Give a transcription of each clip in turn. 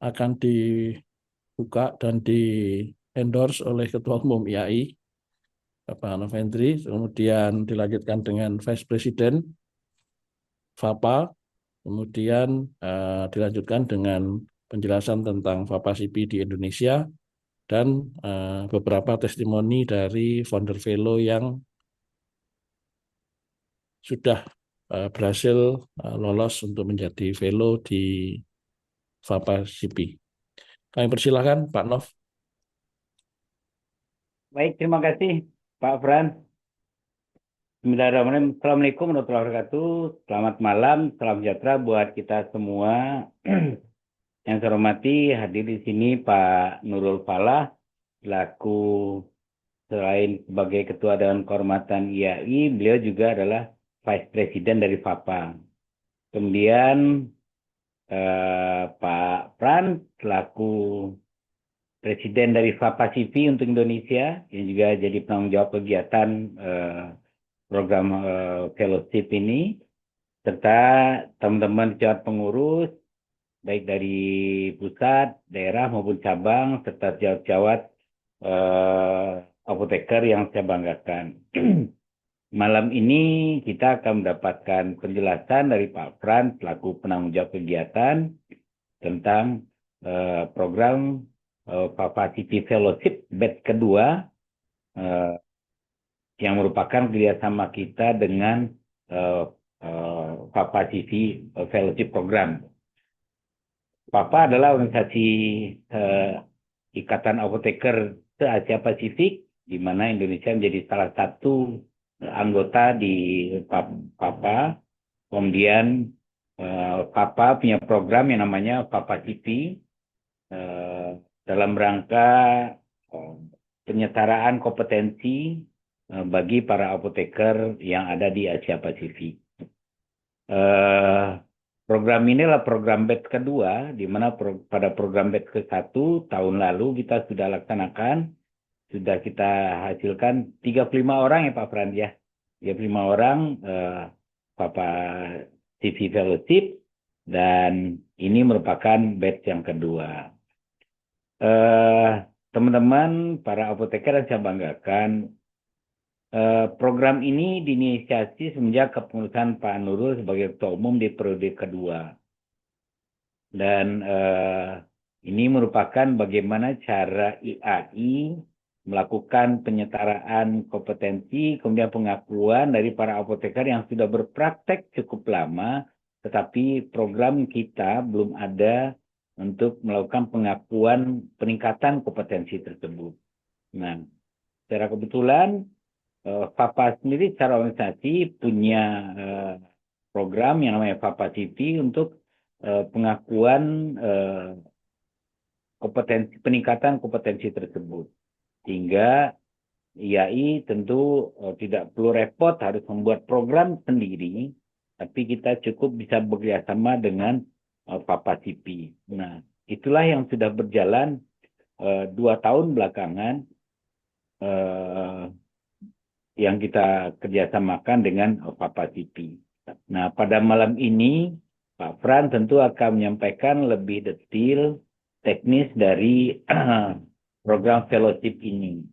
akan dibuka dan di endorse oleh Ketua Umum IAI, Bapak Novendri, kemudian dilanjutkan dengan Vice President FAPA, kemudian dilanjutkan dengan penjelasan tentang FAPA CP di Indonesia, dan beberapa testimoni dari founder Velo yang sudah berhasil lolos untuk menjadi Velo di FAPA CP. Kami persilahkan Pak Nov. Baik, terima kasih Pak Fran. Bismillahirrahmanirrahim. Assalamualaikum warahmatullahi wabarakatuh. Selamat malam, salam sejahtera buat kita semua. Yang saya hormati hadir di sini Pak Nurul Falah, selaku selain sebagai Ketua Dewan Kehormatan IAI, beliau juga adalah Vice President dari FAPA. Kemudian Pak Fran, selaku Presiden dari FAPA CV untuk Indonesia, yang juga jadi penanggung jawab kegiatan program fellowship ini, serta teman-teman sejawat pengurus, baik dari pusat, daerah maupun cabang, serta sejawat apoteker yang saya banggakan. Malam ini kita akan mendapatkan penjelasan dari Pak Fran, selaku penanggung jawab kegiatan, tentang program FAPA CV Fellowship batch kedua, yang merupakan kerjasama kita dengan FAPA CV Fellowship Program. FAPA adalah organisasi Ikatan Apoteker se-Asia Pasifik, di mana Indonesia menjadi salah satu anggota di FAPA. Kemudian FAPA punya program yang namanya FAPA CV dalam rangka penyetaraan kompetensi bagi para apoteker yang ada di Asia Pasifik. Program ini adalah program batch kedua, di mana pada program batch ke-1 tahun lalu kita sudah laksanakan, sudah kita hasilkan 35 orang ya Pak Fran ya. 35 orang Papa CV Fellowship, dan ini merupakan batch yang kedua. Teman-teman, para apoteker yang saya banggakan, program ini diinisiasi semenjak kepengurusan Pak Nurul sebagai Ketua Umum di periode kedua. Dan ini merupakan bagaimana cara IAI melakukan penyetaraan kompetensi, kemudian pengakuan dari para apoteker yang sudah berpraktek cukup lama, tetapi program kita belum ada untuk melakukan pengakuan peningkatan kompetensi tersebut. Nah, secara kebetulan FAPA sendiri secara organisasi punya program yang namanya FAPA CV untuk pengakuan kompetensi, peningkatan kompetensi tersebut. Sehingga IAI tentu tidak perlu repot harus membuat program sendiri, tapi kita cukup bisa bekerjasama dengan FAPA CV. Nah, itulah yang sudah berjalan 2 tahun belakangan, yang kita kerjasamakan dengan FAPA CV. Nah, pada malam ini Pak Fran tentu akan menyampaikan lebih detail teknis dari program fellowship ini.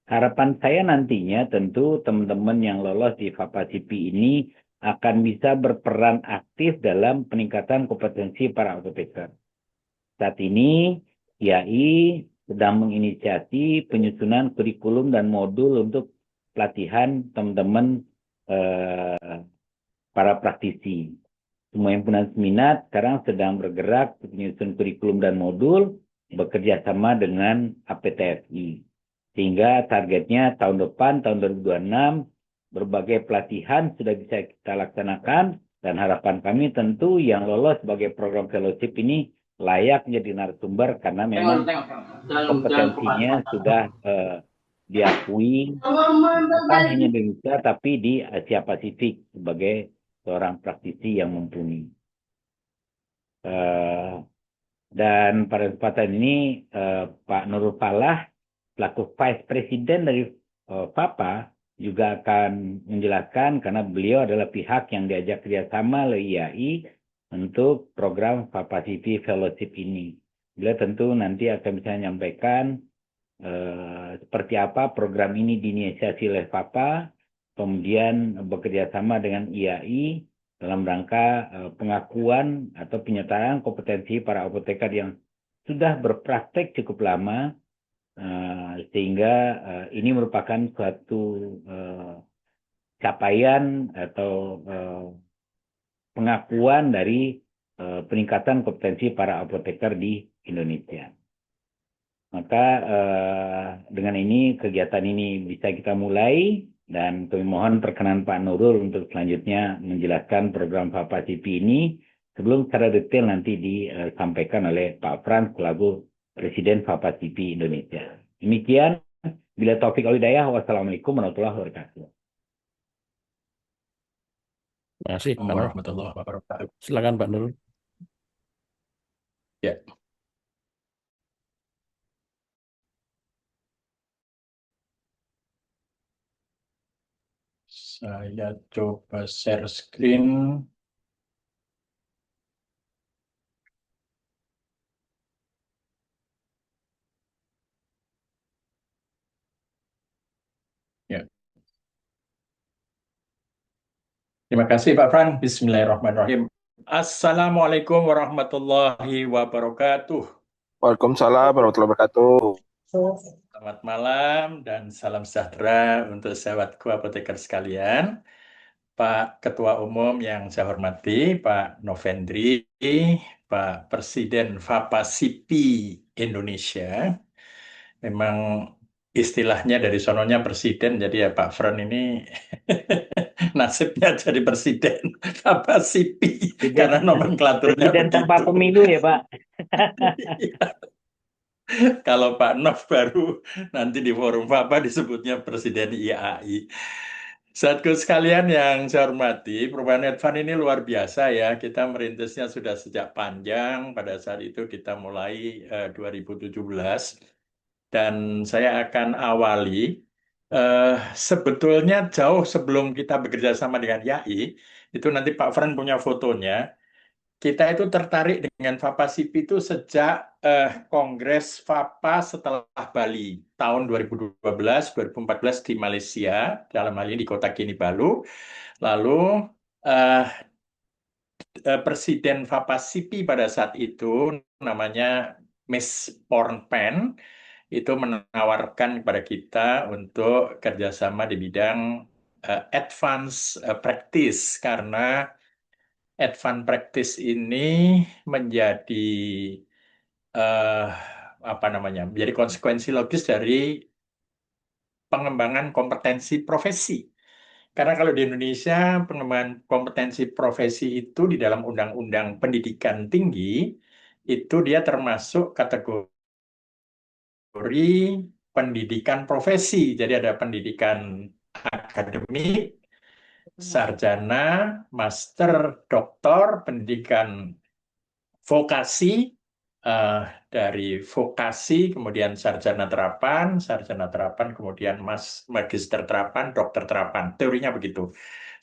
Harapan saya nantinya tentu teman-teman yang lolos di FAPA CV ini akan bisa berperan aktif dalam peningkatan kompetensi para apoteker. Saat ini IAI sedang menginisiasi penyusunan kurikulum dan modul untuk pelatihan teman-teman para praktisi. Semua yang punya minat sekarang sedang bergerak menyusun kurikulum dan modul bekerja sama dengan APTFI. Sehingga targetnya tahun depan, tahun 2026, berbagai pelatihan sudah bisa kita laksanakan, dan harapan kami tentu yang lolos sebagai program fellowship ini layak menjadi narasumber karena memang kompetensinya sudah diakui bukan hanya di Indonesia tapi di Asia Pasifik sebagai seorang praktisi yang mumpuni. Dan pada kesempatan ini Pak Nurul Falah selaku Vice President dari FAPA juga akan menjelaskan karena beliau adalah pihak yang diajak kerjasama oleh IAI untuk program Capacity Fellowship ini. Beliau tentu nanti akan bisa menyampaikan seperti apa program ini diinisiasi oleh FAPA, kemudian bekerja sama dengan IAI dalam rangka pengakuan atau penyetaraan kompetensi para apoteker yang sudah berpraktek cukup lama, sehingga ini merupakan suatu capaian atau pengakuan dari peningkatan kompetensi para apoteker di Indonesia. Maka dengan ini kegiatan ini bisa kita mulai dan kami mohon perkenan Pak Nurul untuk selanjutnya menjelaskan program FAPA CP ini sebelum secara detail nanti disampaikan oleh Pak Frans selaku Presiden FAPA CP Indonesia. Demikian, bila Taufik Alhidayah, wassalamualaikum warahmatullahi wabarakatuh. Terima kasih, Pak Nur. Warahmatullahi wabarakatuh. Silakan Pak Nur. Ya. Saya coba share screen. Ya. Terima kasih Pak Fran. Bismillahirrahmanirrahim. Assalamualaikum warahmatullahi wabarakatuh. Waalaikumsalam warahmatullahi wabarakatuh. Selamat malam dan salam sejahtera untuk sahabatku apoteker sekalian. Pak Ketua Umum yang saya hormati, Pak Novendri, Pak Presiden FAPA-CIPI Indonesia. Memang istilahnya dari sononya presiden, jadi ya Pak Fran ini nasibnya jadi presiden FAPA-CIPI karena nomenklaturnya Presiden begitu. tanpa pemilu ya Pak. Kalau Pak Nov baru nanti di forum FAPA disebutnya Presiden IAI. Saatku sekalian yang saya hormati, perubahan Advan ini luar biasa ya. Kita merintisnya sudah sejak panjang. Pada saat itu kita mulai 2017. Dan saya akan awali, sebetulnya jauh sebelum kita bekerja sama dengan IAI, itu nanti Pak Fran punya fotonya, kita itu tertarik dengan FAPA-CIPI itu sejak Kongres FAPA setelah Bali tahun 2012-2014 di Malaysia, dalam hal ini di kota Kinabalu. Lalu Presiden FAPA-CIPI pada saat itu namanya Miss Pornpen itu menawarkan kepada kita untuk kerjasama di bidang advance practice karena advance practice ini menjadi menjadi konsekuensi logis dari pengembangan kompetensi profesi. Karena kalau di Indonesia pengembangan kompetensi profesi itu di dalam Undang-Undang Pendidikan Tinggi itu dia termasuk kategori pendidikan profesi. Jadi ada pendidikan akademik, sarjana, master, doktor, pendidikan vokasi, dari vokasi, kemudian sarjana terapan, kemudian magister terapan, dokter terapan. Teorinya begitu.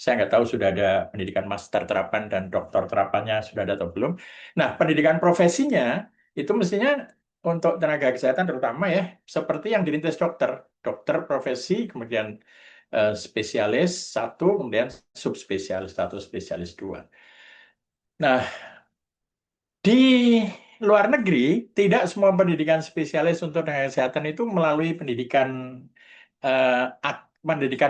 Saya nggak tahu sudah ada pendidikan master terapan dan dokter terapannya sudah ada atau belum. Nah, pendidikan profesinya itu mestinya untuk tenaga kesehatan terutama ya, seperti yang dirintis dokter. Dokter profesi, kemudian spesialis 1, kemudian subspesialis 1, spesialis 2. Nah, di luar negeri, tidak semua pendidikan spesialis untuk tenaga kesehatan itu melalui pendidikan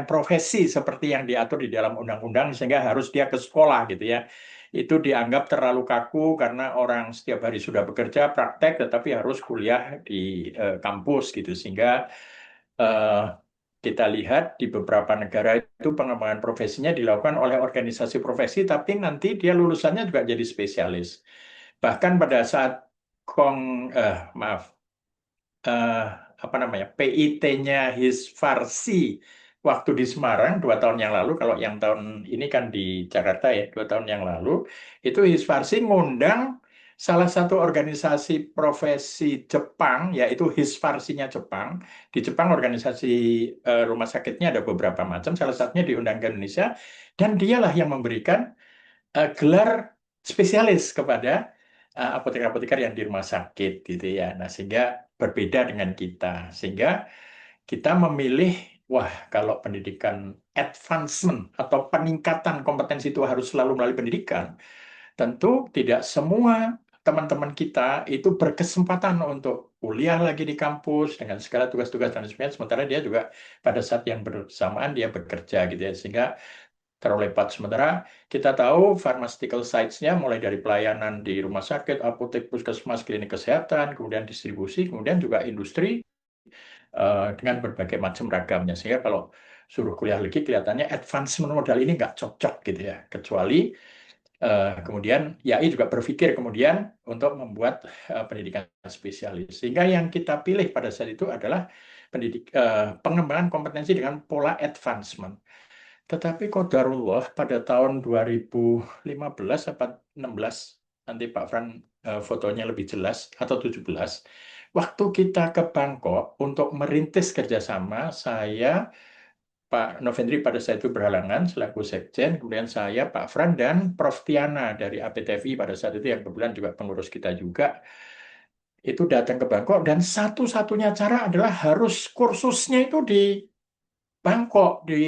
profesi seperti yang diatur di dalam undang-undang, sehingga harus dia ke sekolah gitu ya. Itu dianggap terlalu kaku karena orang setiap hari sudah bekerja, praktek, tetapi harus kuliah di kampus gitu. Sehingga kita lihat di beberapa negara itu pengembangan profesinya dilakukan oleh organisasi profesi, tapi nanti dia lulusannya juga jadi spesialis. Bahkan pada saat PIT-nya Hisfarsi waktu di Semarang 2 tahun yang lalu, kalau yang tahun ini kan di Jakarta ya 2 tahun yang lalu, itu Hisfarsi ngundang salah satu organisasi profesi Jepang, yaitu Hisfarsinya Jepang. Di Jepang organisasi rumah sakitnya ada beberapa macam, salah satunya diundang ke Indonesia, dan dialah yang memberikan gelar spesialis kepada apoteker-apoteker yang di rumah sakit gitu ya. Nah, sehingga berbeda dengan kita. Sehingga kita memilih, wah, kalau pendidikan advancement atau peningkatan kompetensi itu harus selalu melalui pendidikan, tentu tidak semua teman-teman kita itu berkesempatan untuk kuliah lagi di kampus dengan segala tugas-tugas dan sebagainya, sementara dia juga pada saat yang bersamaan dia bekerja gitu ya, sehingga terlewat. Sementara kita tahu pharmaceutical sites-nya mulai dari pelayanan di rumah sakit, apotek, puskesmas, klinik kesehatan, kemudian distribusi, kemudian juga industri dengan berbagai macam ragamnya. Sehingga kalau suruh kuliah lagi kelihatannya advancement modal ini nggak cocok gitu ya. Kecuali kemudian YAI juga berpikir kemudian untuk membuat pendidikan spesialis. Sehingga yang kita pilih pada saat itu adalah pengembangan kompetensi dengan pola advancement. Tetapi qadarullah pada tahun 2015 atau 16, nanti Pak Fran fotonya lebih jelas, atau 17, waktu kita ke Bangkok untuk merintis kerjasama, saya, Pak Novendri pada saat itu berhalangan selaku Sekjen, kemudian saya, Pak Fran, dan Prof. Tiana dari APTFI pada saat itu yang kebetulan juga pengurus kita juga, itu datang ke Bangkok, dan satu-satunya cara adalah harus kursusnya itu di Bangkok, di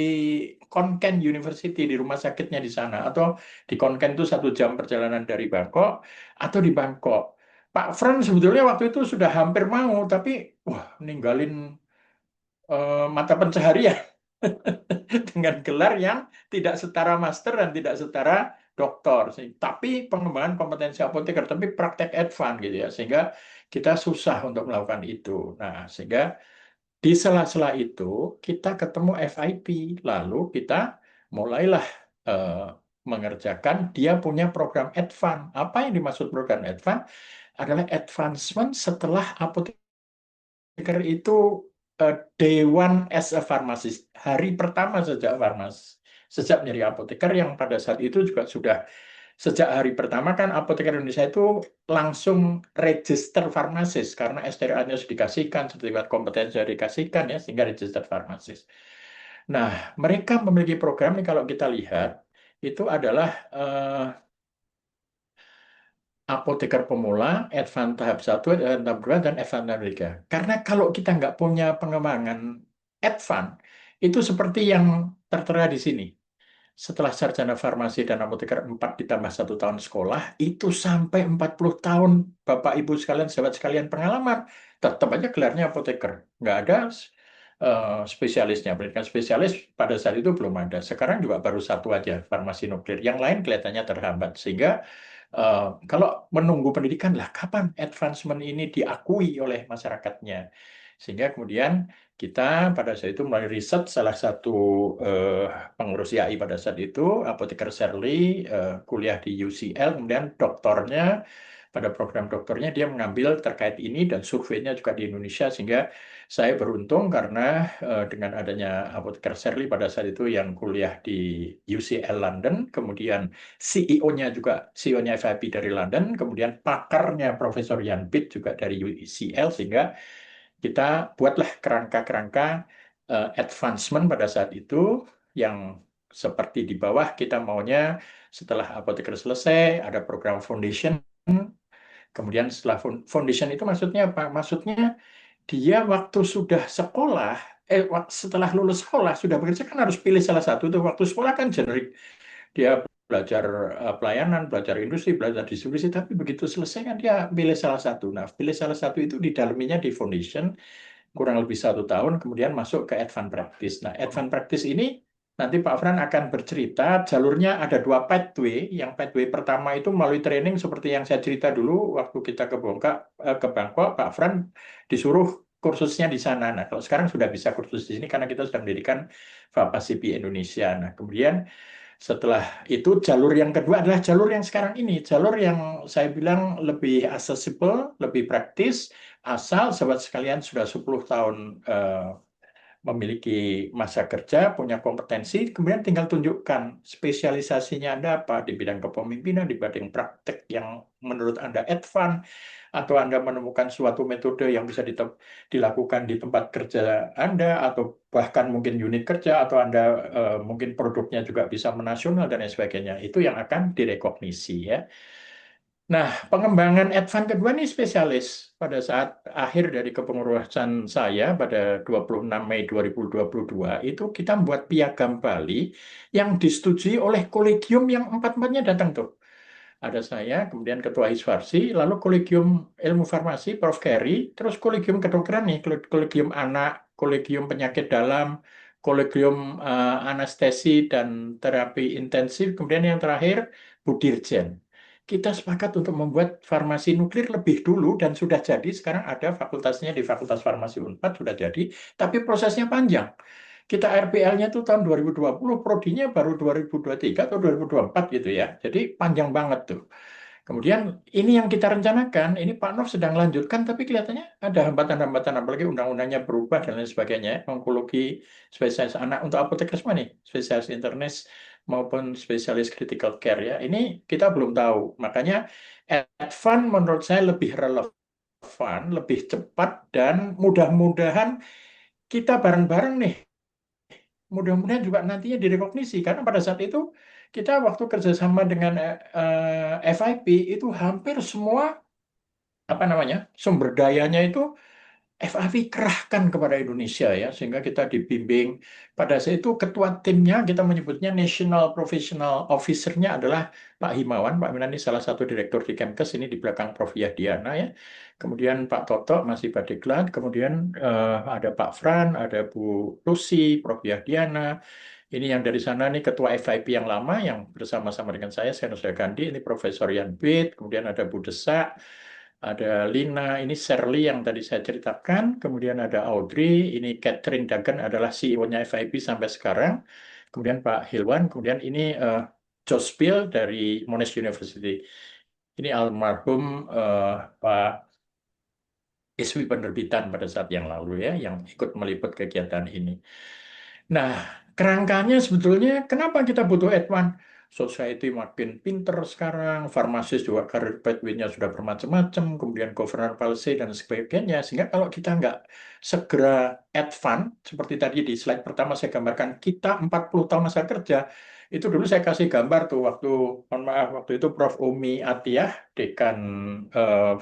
Konken University, di rumah sakitnya di sana. Atau di Konken itu 1 jam perjalanan dari Bangkok, atau di Bangkok. Pak Fran sebetulnya waktu itu sudah hampir mau, tapi wah, ninggalin mata pencaharian dengan gelar yang tidak setara master dan tidak setara doktor. Tapi pengembangan kompetensi apoteker, tapi praktek advance gitu ya. Sehingga kita susah untuk melakukan itu. Nah, sehingga di sela-sela itu kita ketemu FIP, lalu kita mulailah mengerjakan, dia punya program advance. Apa yang dimaksud program advance? Adalah advancement setelah apoteker itu day one as a pharmacist, hari pertama sejak sejak menjadi apoteker, yang pada saat itu juga sudah sejak hari pertama kan apoteker Indonesia itu langsung register farmasis karena STRA-nya sudah dikasihkan, sertifikat kompetensi sudah dikasihkan ya, sehingga register farmasis. Nah, mereka memiliki program ini kalau kita lihat itu adalah apoteker pemula, advance tahap 1, advance tahap 2, dan advance tahap 3. Karena kalau kita nggak punya pengembangan advance, itu seperti yang tertera di sini. Setelah sarjana farmasi dan apoteker 4 ditambah 1 tahun sekolah, itu sampai 40 tahun Bapak Ibu sekalian, sahabat sekalian pengalaman. Tetap aja gelarnya apoteker. Nggak ada spesialisnya. Pendidikan spesialis pada saat itu belum ada. Sekarang juga baru 1 aja, farmasi nuklir. Yang lain kelihatannya terhambat. Sehingga kalau menunggu pendidikan, lah kapan advancement ini diakui oleh masyarakatnya? Sehingga kemudian kita pada saat itu mulai riset, salah satu pengurus YAI pada saat itu, apoteker Shirley, kuliah di UCL, kemudian doktornya, pada program doktornya dia mengambil terkait ini dan surveinya juga di Indonesia, sehingga saya beruntung karena dengan adanya apoteker Shirley pada saat itu yang kuliah di UCL London, kemudian CEO-nya juga, CEO-nya FIP dari London, kemudian pakarnya Profesor Jan Pitt juga dari UCL, sehingga kita buatlah kerangka-kerangka advancement pada saat itu yang seperti di bawah. Kita maunya setelah apoteker selesai ada program foundation, kemudian setelah foundation itu maksudnya apa? Maksudnya dia waktu sudah sekolah, setelah lulus sekolah sudah bekerja kan harus pilih salah satu. Tuh waktu sekolah kan generik, dia belajar pelayanan, belajar industri, belajar distribusi, tapi begitu selesai kan dia pilih salah satu. Nah, pilih salah satu itu didalaminya di foundation, kurang lebih 1 tahun, kemudian masuk ke advanced practice. Nah, advanced practice ini nanti Pak Fran akan bercerita, jalurnya ada 2 pathway. Yang pathway pertama itu melalui training seperti yang saya cerita dulu, waktu kita ke Bangkok, Pak Fran disuruh kursusnya di sana. Nah, kalau sekarang sudah bisa kursus di sini karena kita sudah mendirikan FAPASIPI Indonesia. Nah, kemudian setelah itu jalur yang kedua adalah jalur yang sekarang ini, jalur yang saya bilang lebih accessible, lebih praktis, asal sahabat sekalian sudah 10 tahun memiliki masa kerja, punya kompetensi, kemudian tinggal tunjukkan spesialisasinya Anda apa di bidang kepemimpinan, di bidang praktek yang menurut Anda advance, atau Anda menemukan suatu metode yang bisa dilakukan di tempat kerja Anda, atau bahkan mungkin unit kerja, atau Anda mungkin produknya juga bisa menasional dan lain sebagainya. Itu yang akan direkognisi ya. Nah, pengembangan advance kedua ini spesialis. Pada saat akhir dari kepengurusan saya pada 26 Mei 2022, itu kita membuat piagam Bali yang disetujui oleh kolegium yang empat-empatnya datang tuh. Ada saya, kemudian Ketua Hisfarsi, lalu Kolegium Ilmu Farmasi, Prof. Kerry, terus Kolegium Kedokteran nih, Kolegium Anak, Kolegium Penyakit Dalam, Kolegium Anestesi dan Terapi Intensif, kemudian yang terakhir Bu Dirjen. Kita sepakat untuk membuat farmasi nuklir lebih dulu dan sudah jadi, sekarang ada fakultasnya di Fakultas Farmasi Unpad, sudah jadi, tapi prosesnya panjang. Kita RPL-nya itu tahun 2020, prodinya baru 2023 atau 2024 gitu ya. Jadi panjang banget tuh. Kemudian ini yang kita rencanakan, ini Pak Nov sedang lanjutkan, tapi kelihatannya ada hambatan-hambatan, apalagi undang-undangnya berubah dan lain sebagainya. Onkologi, spesialis anak, untuk apoteker semua nih, spesialis internis maupun spesialis critical care ya. Ini kita belum tahu. Makanya advance menurut saya lebih relevan, lebih cepat, dan mudah-mudahan kita bareng-bareng nih. Mudah-mudahan juga nantinya direkognisi, karena pada saat itu kita waktu kerjasama dengan FIP itu hampir semua sumber dayanya itu FIP kerahkan kepada Indonesia ya, sehingga kita dibimbing. Pada saat itu ketua timnya kita menyebutnya National Professional Officer-nya adalah Pak Himawan. Pak Himawan ini salah satu direktur di Kemkes, ini di belakang Prof. Yahdiana ya. Kemudian Pak Toto masih Badiklat, kemudian ada Pak Fran, ada Bu Lucy, Prof. Yahdiana. Ini yang dari sana nih ketua FIP yang lama yang bersama-sama dengan saya Nusra Gandhi, ini Profesor Yan Bit, kemudian ada Bu Desak, ada Lina, ini Shirley yang tadi saya ceritakan, kemudian ada Audrey, ini Catherine Dagan adalah CEO-nya FIP sampai sekarang, kemudian Pak Hilwan, kemudian ini Josh Bill dari Monash University. Ini almarhum Pak Iswi penerbitan pada saat yang lalu ya, yang ikut meliput kegiatan ini. Nah, kerangkanya sebetulnya kenapa kita butuh advance? Society makin pinter sekarang, farmasis juga karir pathway-nya sudah bermacam-macam, kemudian governance policy dan sebagainya. Sehingga kalau kita nggak segera advance, seperti tadi di slide pertama saya gambarkan, kita 40 tahun masa kerja. Itu dulu saya kasih gambar tuh waktu, mohon maaf, waktu itu Prof. Umi Atiyah, Dekan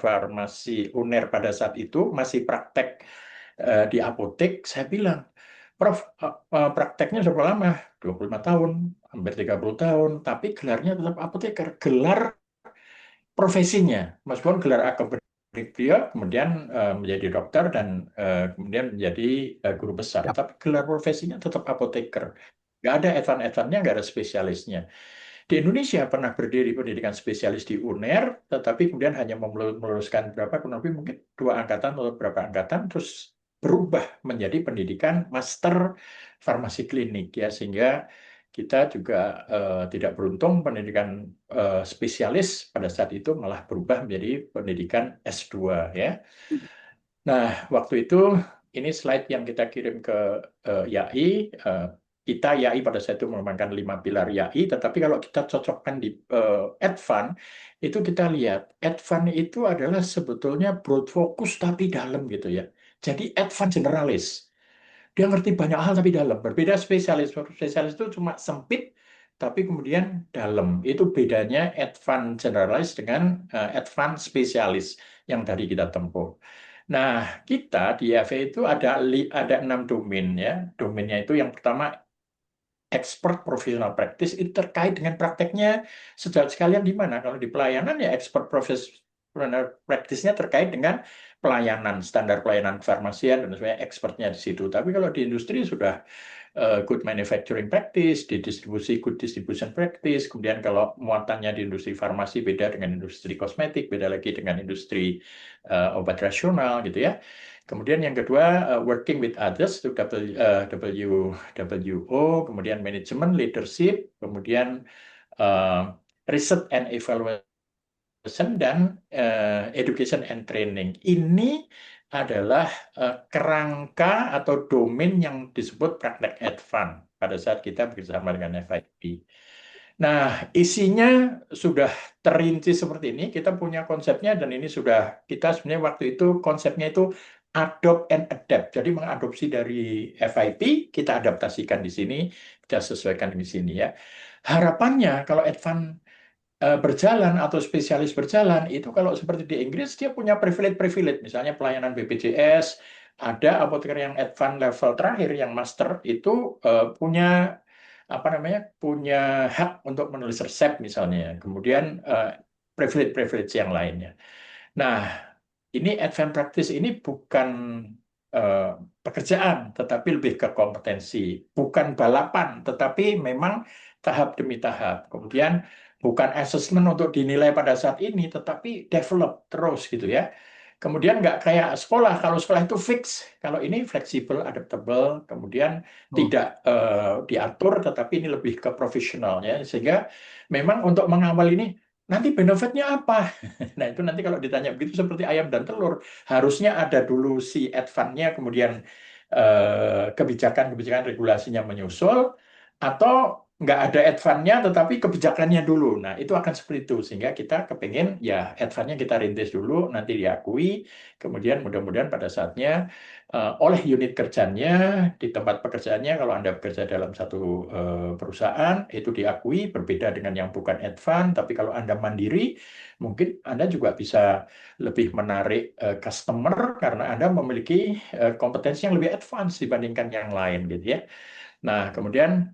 Farmasi UNER pada saat itu, masih praktek di apotek, saya bilang, Prof, prakteknya berapa lama? 25 tahun, hampir 30 tahun, tapi gelarnya tetap apoteker. Gelar profesinya, meskipun gelar akademik dia kemudian menjadi dokter dan kemudian menjadi guru besar, tapi gelar profesinya tetap apoteker. Nggak ada advance-advance-nya, nggak ada spesialisnya. Di Indonesia pernah berdiri pendidikan spesialis di UNER, tetapi kemudian hanya meluluskan berapa, kurang lebih mungkin 2 angkatan atau berapa angkatan, terus berubah menjadi pendidikan master farmasi klinik ya, sehingga kita juga tidak beruntung pendidikan spesialis pada saat itu malah berubah menjadi pendidikan S2 ya. Nah, waktu itu ini slide yang kita kirim ke YAI. Kita YAI pada saat itu mengembangkan 5 pilar YAI, tetapi kalau kita cocokkan di advance, itu kita lihat advance itu adalah sebetulnya broad focus tapi dalam gitu ya. Jadi advance generalis. Dia ngerti banyak hal tapi dalam. Berbeda spesialis. Spesialis itu cuma sempit tapi kemudian dalam. Itu bedanya advance generalis dengan advance spesialis yang tadi kita tempuh. Nah, kita di IAV itu ada 6 domain ya. Domainnya itu yang pertama expert professional practice, itu terkait dengan prakteknya sekalian di mana. Kalau di pelayanan ya expert professional practice-nya terkait dengan pelayanan, standar pelayanan farmasian dan sebagainya, expertnya di situ. Tapi kalau di industri sudah good manufacturing practice, di distribusi good distribution practice, kemudian kalau muatannya di industri farmasi beda dengan industri kosmetik, beda lagi dengan industri obat rasional gitu ya. Kemudian yang kedua, working with others, itu WO, kemudian management, leadership, kemudian research and evaluation, dan education and training. Ini adalah kerangka atau domain yang disebut praktek advance pada saat kita bekerjasama dengan FIP. Nah, isinya sudah terinci seperti ini. Kita punya konsepnya dan ini sudah kita sebenarnya waktu itu konsepnya itu adopt and adapt. Jadi mengadopsi dari FIP, kita adaptasikan di sini, kita sesuaikan di sini ya. Harapannya kalau advance berjalan atau spesialis berjalan itu kalau seperti di Inggris dia punya privilege-privilege, misalnya pelayanan BPJS, ada apoteker yang advance level terakhir yang master itu punya apa namanya, punya hak untuk menulis resep misalnya, kemudian privilege-privilege yang lainnya. Nah, ini advance practice ini bukan eh, pekerjaan, tetapi lebih ke kompetensi, bukan balapan, tetapi memang tahap demi tahap. Kemudian bukan assessment untuk dinilai pada saat ini, tetapi develop terus gitu ya. Kemudian nggak kayak sekolah, kalau sekolah itu fix, kalau ini fleksibel, adaptable, kemudian tidak diatur, tetapi ini lebih ke profesionalnya, sehingga memang untuk mengawal ini, nanti benefitnya apa? Nah itu nanti kalau ditanya begitu seperti ayam dan telur, harusnya ada dulu si advance-nya, kemudian kebijakan-kebijakan regulasinya menyusul, atau nggak ada advance-nya tetapi kebijakannya dulu. Nah, itu akan seperti itu. Sehingga kita kepengen ya advance-nya kita rintis dulu, nanti diakui, kemudian mudah-mudahan pada saatnya oleh unit kerjanya di tempat pekerjaannya, kalau Anda bekerja dalam satu perusahaan, itu diakui berbeda dengan yang bukan advance, tapi kalau Anda mandiri, mungkin Anda juga bisa lebih menarik customer karena Anda memiliki kompetensi yang lebih advance dibandingkan yang lain gitu ya. Nah, kemudian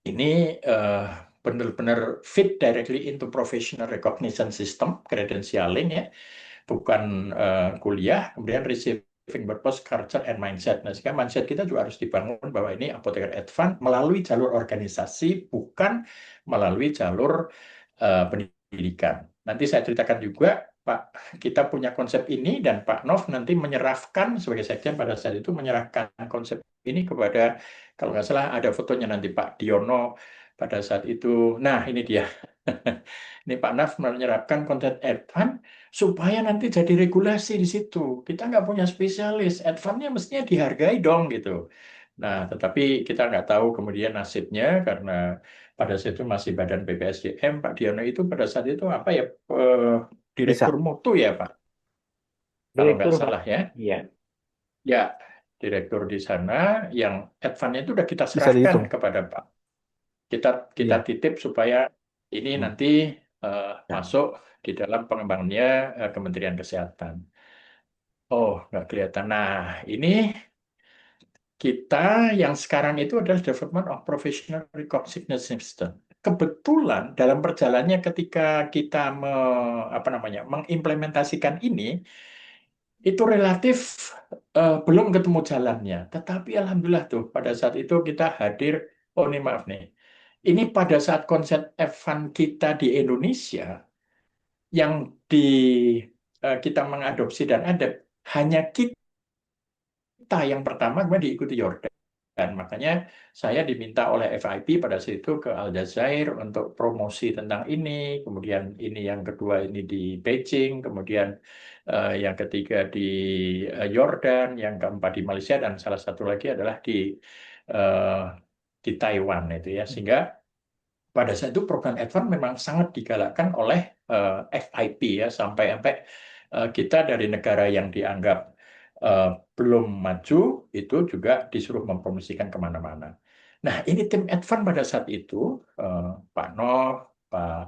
ini benar-benar fit directly into professional recognition system, credentialing ya, bukan kuliah, kemudian receiving purpose, culture, and mindset. Nah, sehingga mindset kita juga harus dibangun bahwa ini apoteker advance melalui jalur organisasi, bukan melalui jalur pendidikan. Nanti saya ceritakan juga, Pak, kita punya konsep ini dan Pak Nov nanti menyerahkan sebagai sekjen pada saat itu menyerahkan konsep ini kepada, kalau nggak salah ada fotonya nanti Pak Diono pada saat itu. Nah, ini dia. Ini Pak Nov menyerahkan konsep advance supaya nanti jadi regulasi di situ. Kita nggak punya spesialis, advance-nya mestinya dihargai dong gitu. Nah, tetapi kita nggak tahu kemudian nasibnya karena pada saat itu masih Badan BPSDM, Pak Diono itu pada saat itu apa ya, Bisa, Direktur Mutu ya Pak, kalau nggak Direktur, Pak. salah ya. Iya. Ya, direktur di sana yang advance-nya itu udah kita bisa serahkan dihitung. kepada Pak. Kita Iya. titip supaya ini Hmm. nanti Ya. masuk di dalam pengembangannya Kementerian Kesehatan. Oh, nggak kelihatan. Nah, ini kita yang sekarang itu adalah Development of Professional Recognition System. Kebetulan dalam perjalanannya ketika kita mengimplementasikan ini, itu relatif belum ketemu jalannya. Tetapi alhamdulillah tuh pada saat itu kita hadir, oh ini maaf nih, ini pada saat konsep F1 kita di Indonesia, yang kita mengadopsi dan ada hanya kita yang pertama kemudian diikuti Yordan. Dan makanya saya diminta oleh FIP pada saat itu ke Aljazair untuk promosi tentang ini. Kemudian ini yang kedua ini di Beijing, kemudian yang ketiga di Yordan, yang keempat di Malaysia, dan salah satu lagi adalah eh, di Taiwan itu ya. Sehingga pada saat itu program Advance memang sangat digalakkan oleh FIP ya, sampai kita dari negara yang dianggap belum maju itu juga disuruh mempromosikan kemana-mana. Nah, ini tim Advance pada saat itu Pak Noh, Pak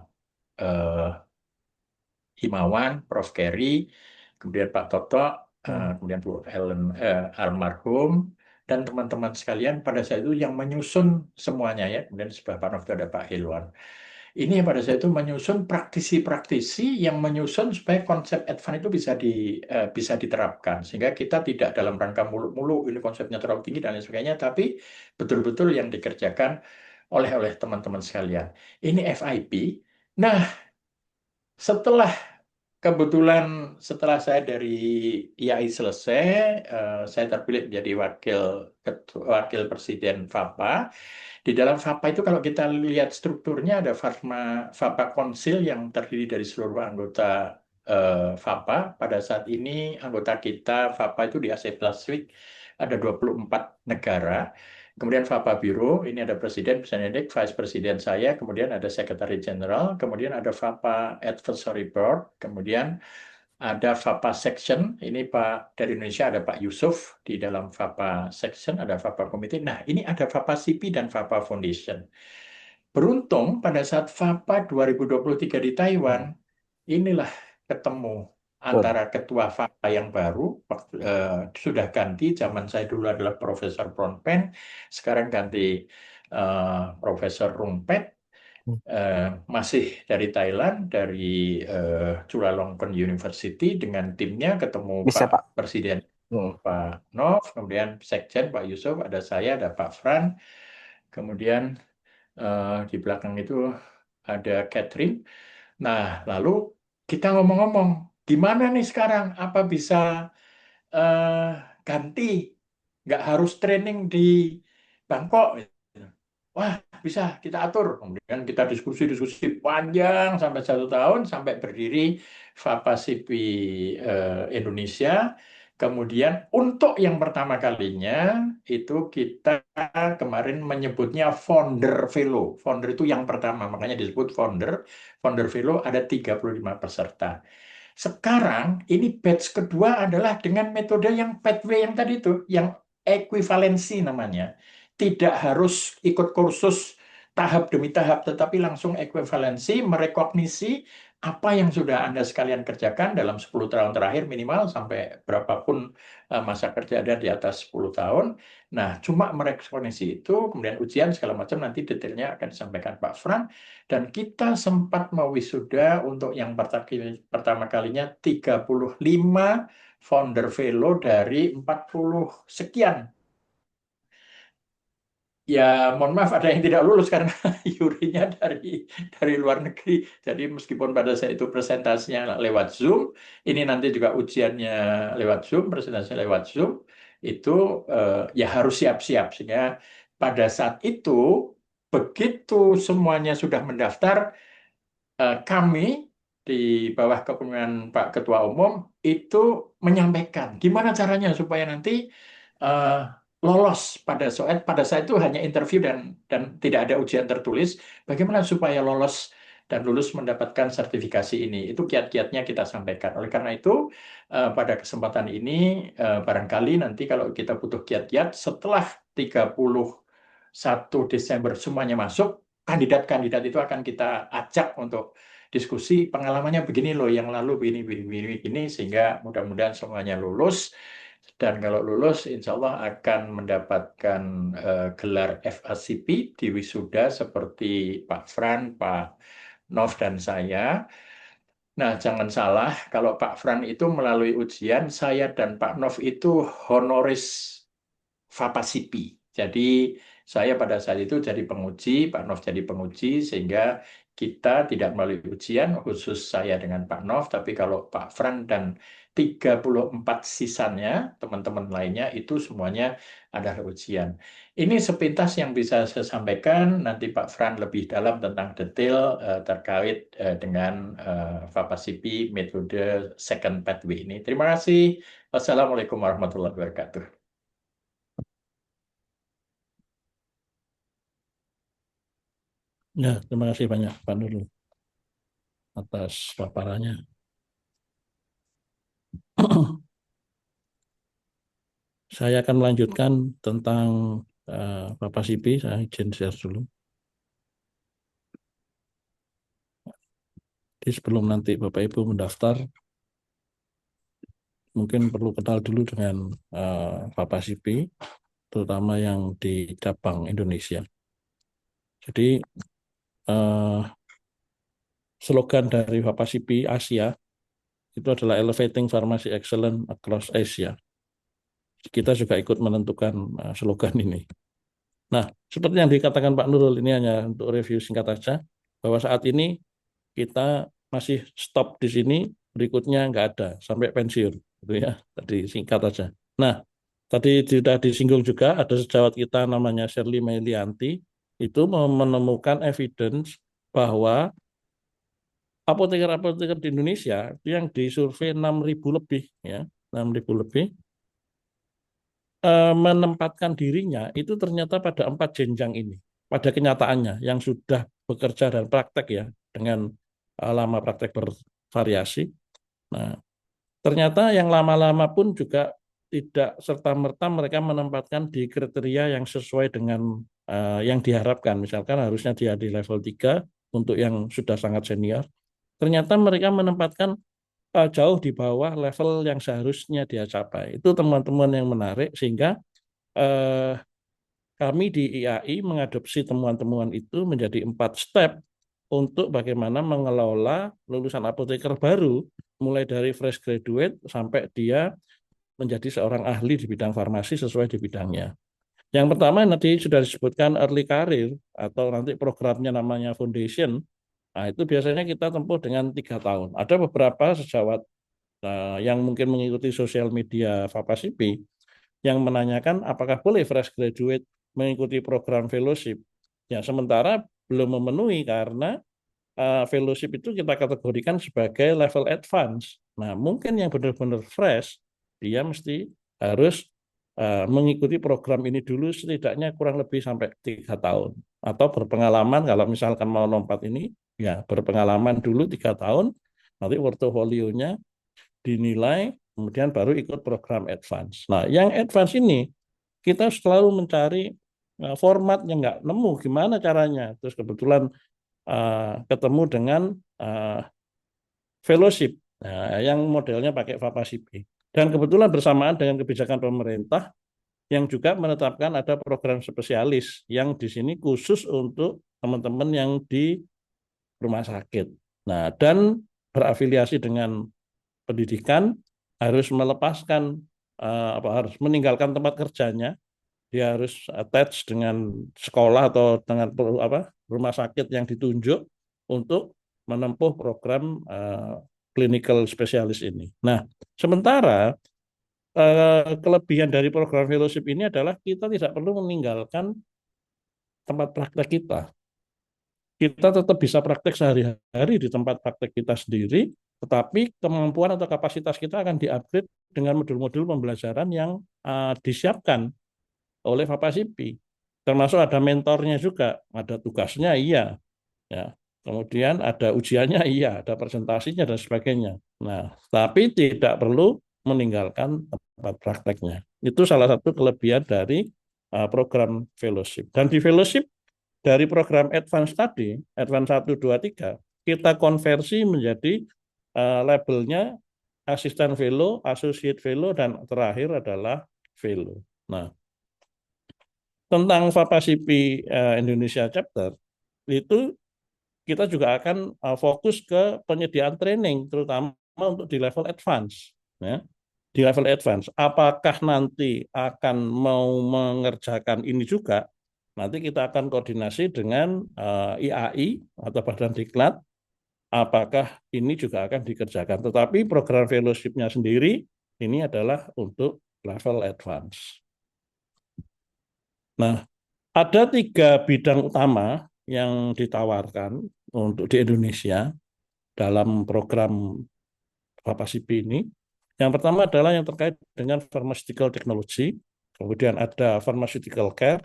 eh, Himawan, Prof. Kerry, kemudian Pak Toto, kemudian Bu Ellen almarhum, dan teman-teman sekalian pada saat itu yang menyusun semuanya ya. Kemudian sebelah Pak Nov itu ada Pak Hilwan. Ini pada saat itu menyusun praktisi-praktisi yang menyusun supaya konsep advance itu bisa diterapkan. Sehingga kita tidak dalam rangka muluk-muluk, ini konsepnya terlalu tinggi dan lain sebagainya, tapi betul-betul yang dikerjakan oleh teman-teman sekalian. Ini FIP. Nah, setelah saya dari IAI selesai, saya terpilih menjadi wakil presiden FAPA. Di dalam FAPA itu kalau kita lihat strukturnya ada FAPA Konsil yang terdiri dari seluruh anggota FAPA. Pada saat ini anggota kita FAPA itu di Asia Pasifik ada 24 negara. Kemudian FAPA Bureau, ini ada Presiden, Benedict, Vice Presiden saya, kemudian ada Secretary General, kemudian ada FAPA Advisory Board, kemudian ada FAPA Section, ini Pak dari Indonesia ada Pak Yusuf, di dalam FAPA Section ada FAPA Committee. Nah, ini ada FAPA CP dan FAPA Foundation. Beruntung pada saat FAPA 2023 di Taiwan, inilah ketemu antara ketua FAPA yang baru, sudah ganti, zaman saya dulu adalah Profesor Bronpen, sekarang ganti Profesor Rumpet, masih dari Thailand, dari Chulalongkorn University, dengan timnya ketemu Bisa, Pak. Pak Presiden Pak Nov, kemudian Sekjen Pak Yusuf, ada saya, ada Pak Fran, kemudian di belakang itu ada Catherine. Nah, lalu kita ngomong-ngomong, gimana nih sekarang? Apa bisa ganti? Nggak harus training di Bangkok. Wah, bisa kita atur. Kemudian kita diskusi-diskusi panjang sampai 1 tahun, sampai berdiri FAPA-CIPI Indonesia. Kemudian untuk yang pertama kalinya, itu kita kemarin menyebutnya Founder Fellow. Founder itu yang pertama, makanya disebut Founder. Founder Fellow ada 35 peserta. Sekarang ini batch kedua adalah dengan metode yang pathway yang tadi itu, yang ekuivalensi namanya. Tidak harus ikut kursus tahap demi tahap, tetapi langsung ekuivalensi, merekognisi apa yang sudah Anda sekalian kerjakan dalam 10 tahun terakhir minimal, sampai berapapun masa kerja Anda di atas 10 tahun. Nah, cuma merekognisi itu, kemudian ujian segala macam, nanti detailnya akan disampaikan Pak Fran. Dan kita sempat mewisuda untuk yang pertama kalinya 35 Founder Fellow dari 40 sekian. Ya, mohon maaf ada yang tidak lulus karena jurinya dari luar negeri. Jadi meskipun pada saat itu presentasinya lewat Zoom, ini nanti juga ujiannya lewat Zoom, presentasinya lewat Zoom, itu ya harus siap-siap. Sehingga pada saat itu, begitu semuanya sudah mendaftar, kami di bawah kepemimpinan Pak Ketua Umum itu menyampaikan gimana caranya supaya nanti lolos pada saat itu hanya interview dan tidak ada ujian tertulis. Bagaimana supaya lolos dan lulus mendapatkan sertifikasi ini? Itu kiat-kiatnya kita sampaikan. Oleh karena itu, pada kesempatan ini barangkali nanti kalau kita butuh kiat-kiat setelah 31 Desember semuanya masuk, kandidat-kandidat itu akan kita ajak untuk diskusi pengalamannya begini loh, yang lalu begini, sehingga mudah-mudahan semuanya lulus. Dan kalau lulus, insya Allah akan mendapatkan gelar FACP di wisuda seperti Pak Fran, Pak Nov, dan saya. Nah, jangan salah, kalau Pak Fran itu melalui ujian, saya dan Pak Nov itu honoris FAPA-CIPI. Jadi saya pada saat itu jadi penguji, Pak Nov jadi penguji, sehingga kita tidak melalui ujian, khusus saya dengan Pak Nov, tapi kalau Pak Fran dan 34 sisanya, teman-teman lainnya, itu semuanya adalah ujian. Ini sepintas yang bisa saya sampaikan, nanti Pak Fran lebih dalam tentang detail terkait dengan FAPA-CIPI metode second pathway ini. Terima kasih. Wassalamualaikum warahmatullahi wabarakatuh. Ya, terima kasih banyak Pak Nurul atas paparannya. Saya akan melanjutkan tentang Bapak Sipi, saya izin share dulu. Jadi sebelum nanti Bapak Ibu mendaftar, mungkin perlu kenal dulu dengan Bapak Sipi, terutama yang di cabang Indonesia. Jadi slogan dari Bapak Sipi Asia itu adalah Elevating Pharmacy Excellence Across Asia. Kita juga ikut menentukan slogan ini. Nah, seperti yang dikatakan Pak Nurul, ini hanya untuk review singkat saja, bahwa saat ini kita masih stop di sini, berikutnya nggak ada, sampai pensiun. Gitu ya, tadi singkat saja. Nah, tadi sudah disinggung juga, ada sejawat kita namanya Shirley Melianti, itu menemukan evidence bahwa apoteker-apoteker di Indonesia itu yang disurvei 6.000 lebih, ya, 6.000 lebih, menempatkan dirinya itu ternyata pada 4 jenjang ini. Pada kenyataannya yang sudah bekerja dan praktek, ya, dengan lama praktek bervariasi. Nah, ternyata yang lama-lama pun juga tidak serta-merta mereka menempatkan di kriteria yang sesuai dengan yang diharapkan. Misalkan harusnya dia di level 3 untuk yang sudah sangat senior. Ternyata mereka menempatkan jauh di bawah level yang seharusnya dia capai. Itu temuan-temuan yang menarik, sehingga eh, kami di IAI mengadopsi temuan-temuan itu menjadi 4 step untuk bagaimana mengelola lulusan apoteker baru, mulai dari fresh graduate sampai dia menjadi seorang ahli di bidang farmasi sesuai di bidangnya. Yang pertama nanti sudah disebutkan early career, atau nanti programnya namanya foundation. Nah, itu biasanya kita tempuh dengan 3 tahun. Ada beberapa sejawat yang mungkin mengikuti sosial media Fapasipi yang menanyakan apakah boleh fresh graduate mengikuti program fellowship. Ya, sementara belum memenuhi karena fellowship itu kita kategorikan sebagai level advance. Nah, mungkin yang benar-benar fresh, dia mesti harus mengikuti program ini dulu setidaknya kurang lebih sampai 3 tahun. Atau berpengalaman, kalau misalkan mau lompat ini, ya berpengalaman dulu 3 tahun, nanti portofolionya dinilai, kemudian baru ikut program advance. Nah, yang advance ini kita selalu mencari format yang nggak nemu gimana caranya. Terus kebetulan ketemu dengan fellowship, nah, yang modelnya pakai Fapasipi. Dan kebetulan bersamaan dengan kebijakan pemerintah yang juga menetapkan ada program spesialis yang di sini khusus untuk teman-teman yang di rumah sakit. Nah, dan berafiliasi dengan pendidikan, harus melepaskan harus meninggalkan tempat kerjanya, dia harus attach dengan sekolah atau dengan rumah sakit yang ditunjuk untuk menempuh program clinical spesialis ini. Nah, sementara kelebihan dari program fellowship ini adalah kita tidak perlu meninggalkan tempat praktek kita. Kita tetap bisa praktek sehari-hari di tempat praktek kita sendiri, tetapi kemampuan atau kapasitas kita akan di-upgrade dengan modul-modul pembelajaran yang disiapkan oleh Fapasipi. Termasuk ada mentornya juga, ada tugasnya, iya, ya. Kemudian ada ujiannya, iya, ada presentasinya dan sebagainya. Nah, tapi tidak perlu meninggalkan tempat prakteknya. Itu salah satu kelebihan dari program fellowship. Dan di fellowship dari program advance tadi, advance 1, 2, 3, kita konversi menjadi labelnya asisten fellow, associate fellow, dan terakhir adalah fellow. Nah, tentang Fapasipi Indonesia chapter itu kita juga akan fokus ke penyediaan training, terutama untuk di level advance, ya. Di level advance, apakah nanti akan mau mengerjakan ini juga? Nanti kita akan koordinasi dengan IAI atau Badan Diklat, apakah ini juga akan dikerjakan. Tetapi program fellowship-nya sendiri ini adalah untuk level advance. Nah, ada 3 bidang utama yang ditawarkan untuk di Indonesia dalam program Fapasipi ini. Yang pertama adalah yang terkait dengan pharmaceutical technology, kemudian ada pharmaceutical care,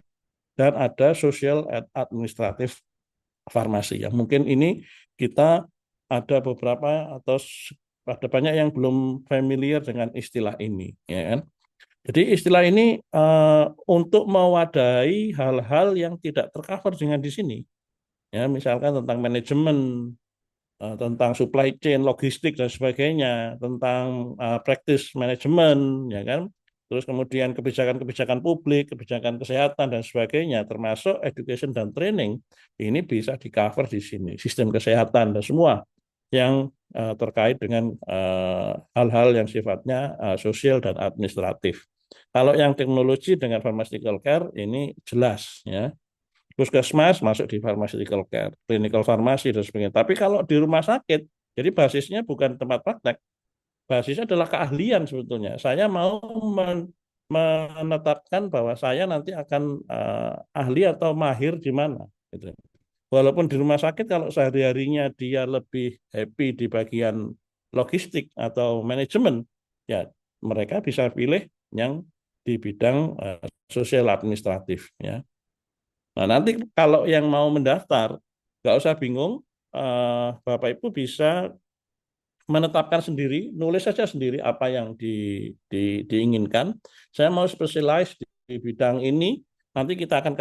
dan ada social and administrative farmasi. Yang mungkin ini kita ada beberapa atau ada banyak yang belum familiar dengan istilah ini, ya kan? Jadi istilah ini untuk mewadahi hal-hal yang tidak tercover dengan di sini. Ya, misalkan tentang manajemen, tentang supply chain, logistik dan sebagainya, tentang practice manajemen, ya kan? Terus kemudian kebijakan-kebijakan publik, kebijakan kesehatan dan sebagainya, termasuk education dan training, ini bisa di-cover di sini. Sistem kesehatan dan semua yang terkait dengan hal-hal yang sifatnya sosial dan administratif. Kalau yang teknologi dengan pharmaceutical care ini jelas, ya. Puskesmas masuk di pharmaceutical care, clinical pharmacy dan sebagainya. Tapi kalau di rumah sakit, jadi basisnya bukan tempat praktek, basisnya adalah keahlian sebetulnya. Saya mau menetapkan bahwa saya nanti akan ahli atau mahir di mana. Gitu. Walaupun di rumah sakit kalau sehari-harinya dia lebih happy di bagian logistik atau manajemen, ya mereka bisa pilih yang di bidang sosial administratif, ya. Nah, nanti kalau yang mau mendaftar, nggak usah bingung, Bapak Ibu bisa menetapkan sendiri, nulis saja sendiri apa yang diinginkan. Saya mau spesialis di bidang ini, nanti kita akan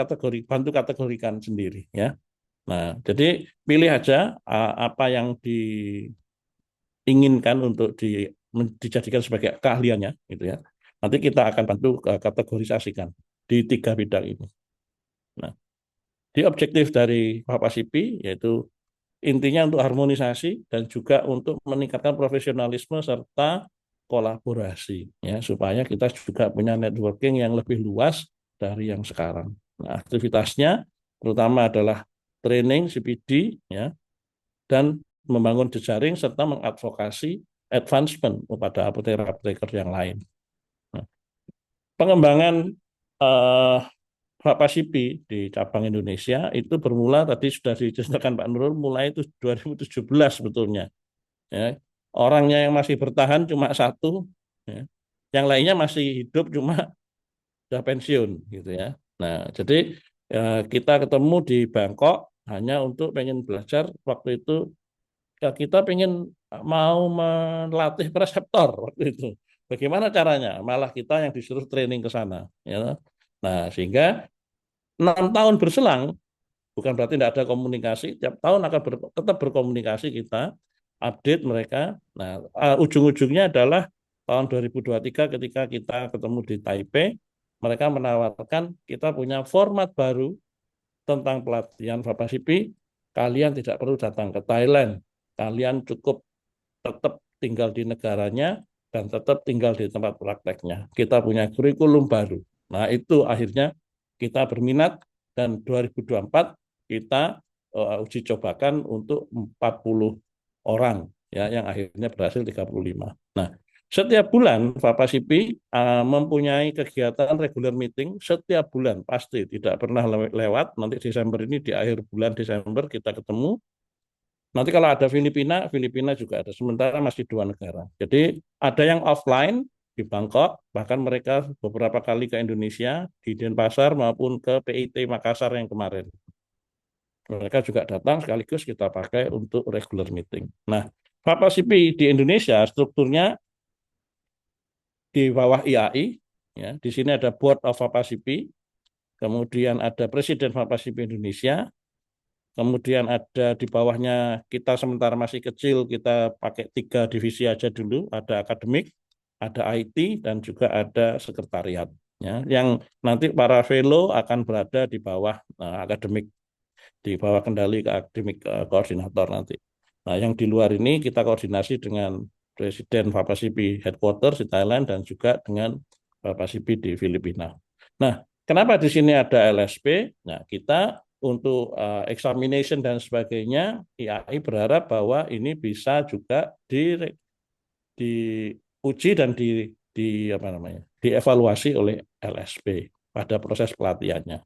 bantu kategorikan sendiri, ya. Nah, jadi pilih aja apa yang diinginkan untuk dijadikan sebagai keahliannya, gitu ya. Nanti kita akan bantu kategorisasikan di 3 bidang ini. Nah, di objektif dari Bapak Sipi yaitu intinya untuk harmonisasi dan juga untuk meningkatkan profesionalisme serta kolaborasi, ya, supaya kita juga punya networking yang lebih luas dari yang sekarang. Nah, aktivitasnya terutama adalah training CPD, ya, dan membangun jejaring serta mengadvokasi advancement kepada apoteker-apoteker yang lain. Nah, pengembangan Bapak Sipi di cabang Indonesia itu bermula tadi sudah diceritakan Pak Nurul, mulai itu 2017 sebetulnya. Ya. Orangnya yang masih bertahan cuma 1, ya. Yang lainnya masih hidup cuma sudah pensiun gitu ya. Nah, jadi kita ketemu di Bangkok hanya untuk pengen belajar waktu itu, ya, kita pengen mau melatih preseptor waktu itu. Bagaimana caranya? Malah kita yang disuruh training ke sana, ya. Nah, sehingga 6 tahun berselang, bukan berarti tidak ada komunikasi, tiap tahun akan tetap berkomunikasi kita, update mereka. Nah, ujung-ujungnya adalah tahun 2023 ketika kita ketemu di Taipei, mereka menawarkan kita punya format baru tentang pelatihan Bapak Sipi, kalian tidak perlu datang ke Thailand, kalian cukup tetap tinggal di negaranya dan tetap tinggal di tempat prakteknya. Kita punya kurikulum baru. Nah, itu akhirnya kita berminat dan 2024 kita uji cobakan untuk 40 orang, ya, yang akhirnya berhasil 35. Nah, setiap bulan Bapak Sipi mempunyai kegiatan regular meeting setiap bulan, pasti tidak pernah lewat. Nanti Desember ini, di akhir bulan Desember kita ketemu. Nanti kalau ada Filipina, Filipina juga ada. Sementara masih 2 negara. Jadi ada yang offline di Bangkok, bahkan mereka beberapa kali ke Indonesia, di Denpasar maupun ke PIT Makassar yang kemarin. Mereka juga datang, sekaligus kita pakai untuk regular meeting. Nah, Bapak Sipi di Indonesia strukturnya di bawah IAI, ya. Di sini ada Board of Bapak Sipi, kemudian ada Presiden Bapak Sipi Indonesia, kemudian ada di bawahnya, kita sementara masih kecil, kita pakai 3 divisi aja dulu, ada akademik, ada IT, dan juga ada sekretariat. Ya, yang nanti para fellow akan berada di bawah akademik, di bawah kendali ke akademik koordinator nanti. Nah, yang di luar ini kita koordinasi dengan Presiden Bapak Sipi Headquarters di Thailand dan juga dengan Bapak Sipi di Filipina. Nah, kenapa di sini ada LSP? Nah, kita untuk examination dan sebagainya, IAI berharap bahwa ini bisa juga diuji dan dievaluasi oleh LSP pada proses pelatihannya.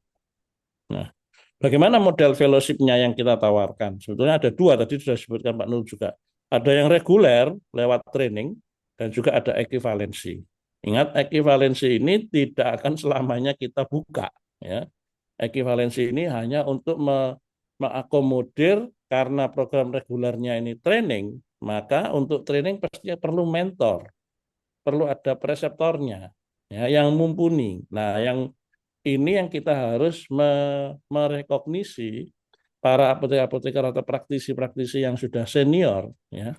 Nah, bagaimana model fellowship-nya yang kita tawarkan? Sebetulnya ada 2, tadi sudah disebutkan Pak Nur juga. Ada yang reguler lewat training dan juga ada ekivalensi. Ingat, ekivalensi ini tidak akan selamanya kita buka, ya. Ekivalensi ini hanya untuk mengakomodir, karena program regulernya ini training, maka untuk training pasti perlu mentor, perlu ada preseptornya, ya, yang mumpuni. Nah, yang ini yang kita harus merekognisi para apoteker atau praktisi-praktisi yang sudah senior, ya,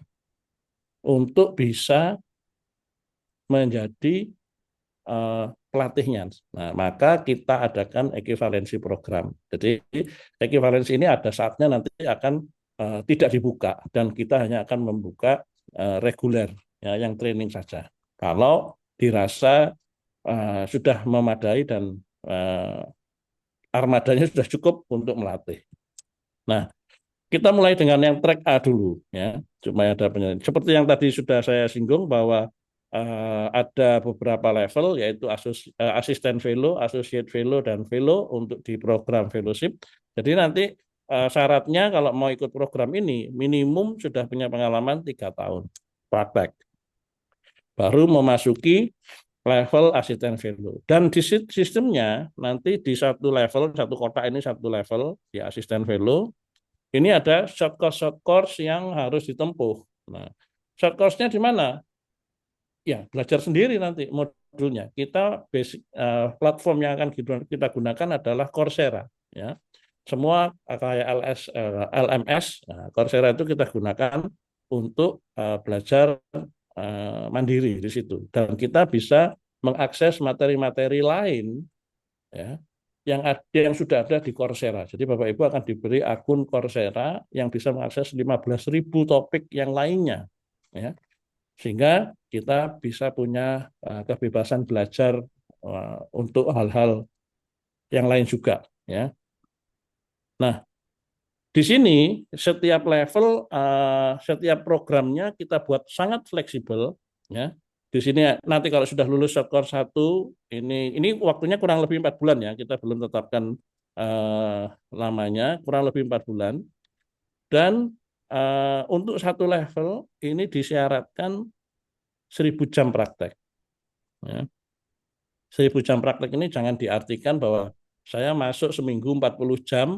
untuk bisa menjadi pelatihnya. Nah, maka kita adakan ekivalensi program. Jadi ekivalensi ini ada saatnya nanti akan tidak dibuka dan kita hanya akan membuka reguler, ya, yang training saja. Kalau dirasa sudah memadai dan armadanya sudah cukup untuk melatih. Nah, kita mulai dengan yang track A dulu, ya, supaya ada penjelasan. Seperti yang tadi sudah saya singgung bahwa ada beberapa level, yaitu asisten fellow, associate fellow, dan fellow untuk di program fellowship. Jadi nanti syaratnya kalau mau ikut program ini minimum sudah punya pengalaman 3 tahun praktek, baru memasuki level asisten fellow. Dan di sistemnya nanti di satu level, satu kotak ini satu level di asisten fellow, ini ada short course yang harus ditempuh. Nah, short course-nya di mana? Ya, belajar sendiri nanti modulnya. Kita basic platform yang akan kita gunakan adalah Coursera, ya. Semua kayak LMS, nah, Coursera itu kita gunakan untuk belajar mandiri di situ. Dan kita bisa mengakses materi-materi lain, ya, yang sudah ada di Coursera. Jadi Bapak Ibu akan diberi akun Coursera yang bisa mengakses 15.000 topik yang lainnya, ya. Sehingga kita bisa punya kebebasan belajar untuk hal-hal yang lain juga, ya. Nah, di sini setiap level, setiap programnya kita buat sangat fleksibel, ya. Di sini nanti kalau sudah lulus short course 1, ini waktunya kurang lebih 4 bulan ya. Kita belum tetapkan lamanya, kurang lebih 4 bulan. Dan untuk satu level ini disyaratkan 1.000 jam praktek. Ya. 1.000 jam praktek ini jangan diartikan bahwa saya masuk seminggu 40 jam,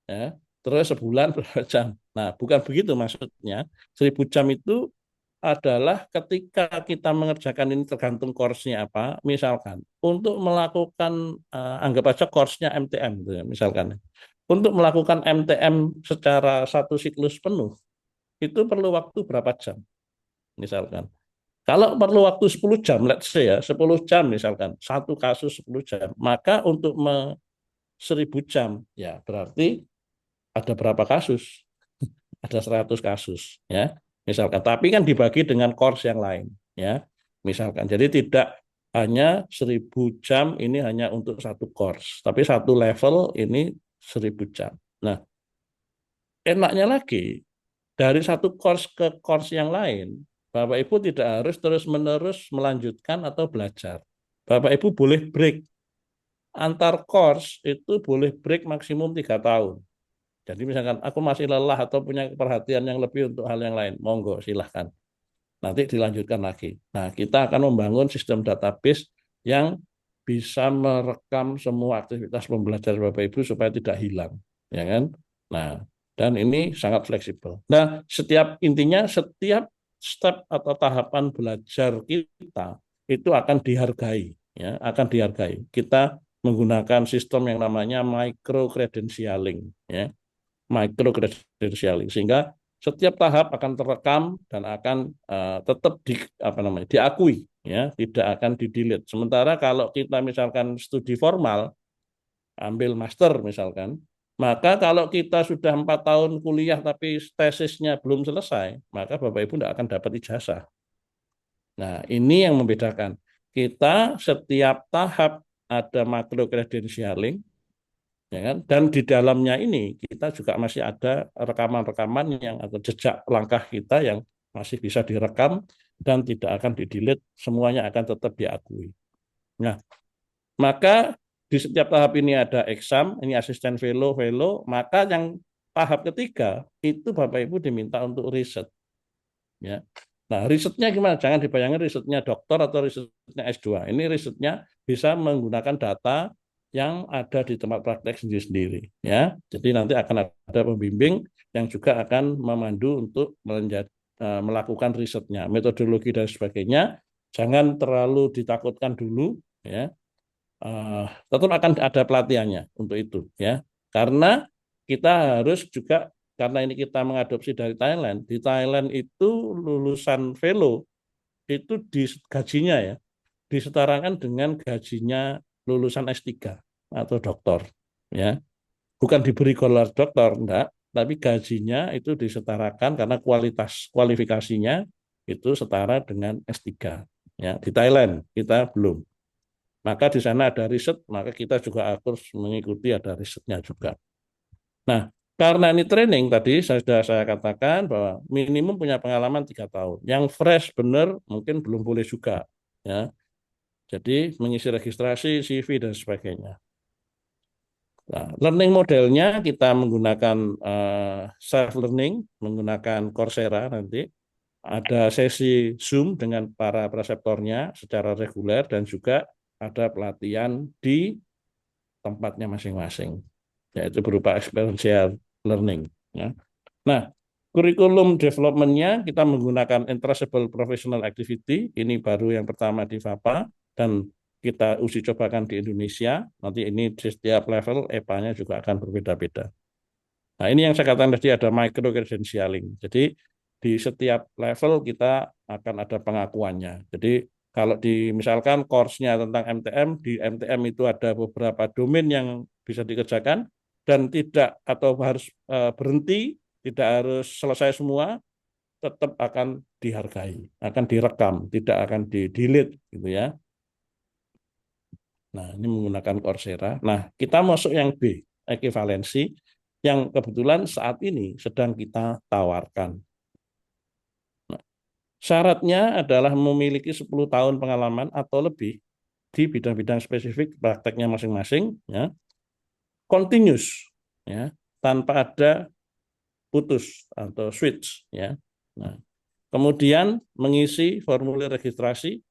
ya, terus sebulan berapa jam. Nah, bukan begitu maksudnya. 1.000 jam itu adalah ketika kita mengerjakan ini tergantung course-nya apa. Misalkan, untuk melakukan, anggap aja course-nya MTM, gitu ya, misalkan. Untuk melakukan MTM secara satu siklus penuh, itu perlu waktu berapa jam, misalkan. Kalau perlu waktu 10 jam, let's say ya, 10 jam misalkan, satu kasus 10 jam, maka untuk 1.000 jam, ya berarti ada berapa kasus? Ada 100 kasus, ya. Misalkan, tapi kan dibagi dengan course yang lain, ya. Misalkan, jadi tidak hanya 1.000 jam ini hanya untuk satu course, tapi satu level ini 1.000 jam. Nah, enaknya lagi, dari satu course ke course yang lain, Bapak Ibu tidak harus terus-menerus melanjutkan atau belajar. Bapak Ibu boleh break. Antar course itu boleh break maksimum 3 tahun. Jadi misalkan aku masih lelah atau punya perhatian yang lebih untuk hal yang lain, monggo silahkan. Nanti dilanjutkan lagi. Nah, kita akan membangun sistem database yang bisa merekam semua aktivitas pembelajaran Bapak Ibu supaya tidak hilang, ya kan? Nah, dan ini sangat fleksibel. Nah, intinya setiap step atau tahapan belajar kita itu akan dihargai, ya, akan dihargai. Kita menggunakan sistem yang namanya micro credentialing, ya, micro credentialing, sehingga setiap tahap akan terekam dan akan tetap diakui, ya, tidak akan di-delete. Sementara kalau kita misalkan studi formal, ambil master misalkan, maka kalau kita sudah 4 tahun kuliah tapi tesisnya belum selesai, maka Bapak Ibu tidak akan dapat ijazah. Nah, ini yang membedakan. Kita setiap tahap ada macro credentialing, ya kan? Dan di dalamnya ini kita juga masih ada rekaman-rekaman yang atau jejak langkah kita yang masih bisa direkam dan tidak akan di-delete, semuanya akan tetap diakui. Nah, maka di setiap tahap ini ada exam, ini asisten fellow, maka yang tahap ketiga itu Bapak Ibu diminta untuk riset. Ya. Nah, risetnya gimana? Jangan dibayangkan risetnya doktor atau risetnya S2. Ini risetnya bisa menggunakan data yang ada di tempat praktek sendiri-sendiri. Ya. Jadi nanti akan ada pembimbing yang juga akan memandu untuk melakukan risetnya, metodologi dan sebagainya. Jangan terlalu ditakutkan dulu, ya. Tetap akan ada pelatihannya untuk itu, ya. Karena kita harus juga, karena ini kita mengadopsi dari Thailand. Di Thailand itu lulusan fellow itu gajinya, ya, disetarakan dengan gajinya lulusan S3 atau doktor, ya. Bukan diberi gelar doktor, enggak, tapi gajinya itu disetarakan karena kualifikasinya itu setara dengan S3, ya. Di Thailand kita belum. Maka di sana ada riset, maka kita juga harus mengikuti ada risetnya juga. Nah, karena ini training tadi sudah saya katakan bahwa minimum punya pengalaman 3 tahun. Yang fresh benar mungkin belum boleh juga, ya. Jadi mengisi registrasi, CV dan sebagainya. Nah, learning modelnya kita menggunakan self learning, menggunakan Coursera nanti. Ada sesi Zoom dengan para preseptornya secara reguler dan juga ada pelatihan di tempatnya masing-masing, yaitu berupa experiential learning. Ya. Nah, kurikulum development-nya kita menggunakan Entrustable Professional Activity, ini baru yang pertama di FAPA, dan kita uji cobakan di Indonesia, nanti ini di setiap level EPA-nya juga akan berbeda-beda. Nah, ini yang saya katakan tadi ada micro credentialing. Jadi di setiap level kita akan ada pengakuannya. Jadi kalau misalkan course-nya tentang MTM, di MTM itu ada beberapa domain yang bisa dikerjakan dan tidak atau harus berhenti, tidak harus selesai semua, tetap akan dihargai, akan direkam, tidak akan di-delete gitu ya. Nah, ini menggunakan Coursera. Nah, kita masuk yang B, ekivalensi, yang kebetulan saat ini sedang kita tawarkan. Nah, syaratnya adalah memiliki 10 tahun pengalaman atau lebih di bidang-bidang spesifik prakteknya masing-masing, ya, continuous, ya, tanpa ada putus atau switch, ya. Nah, kemudian mengisi formulir registrasi,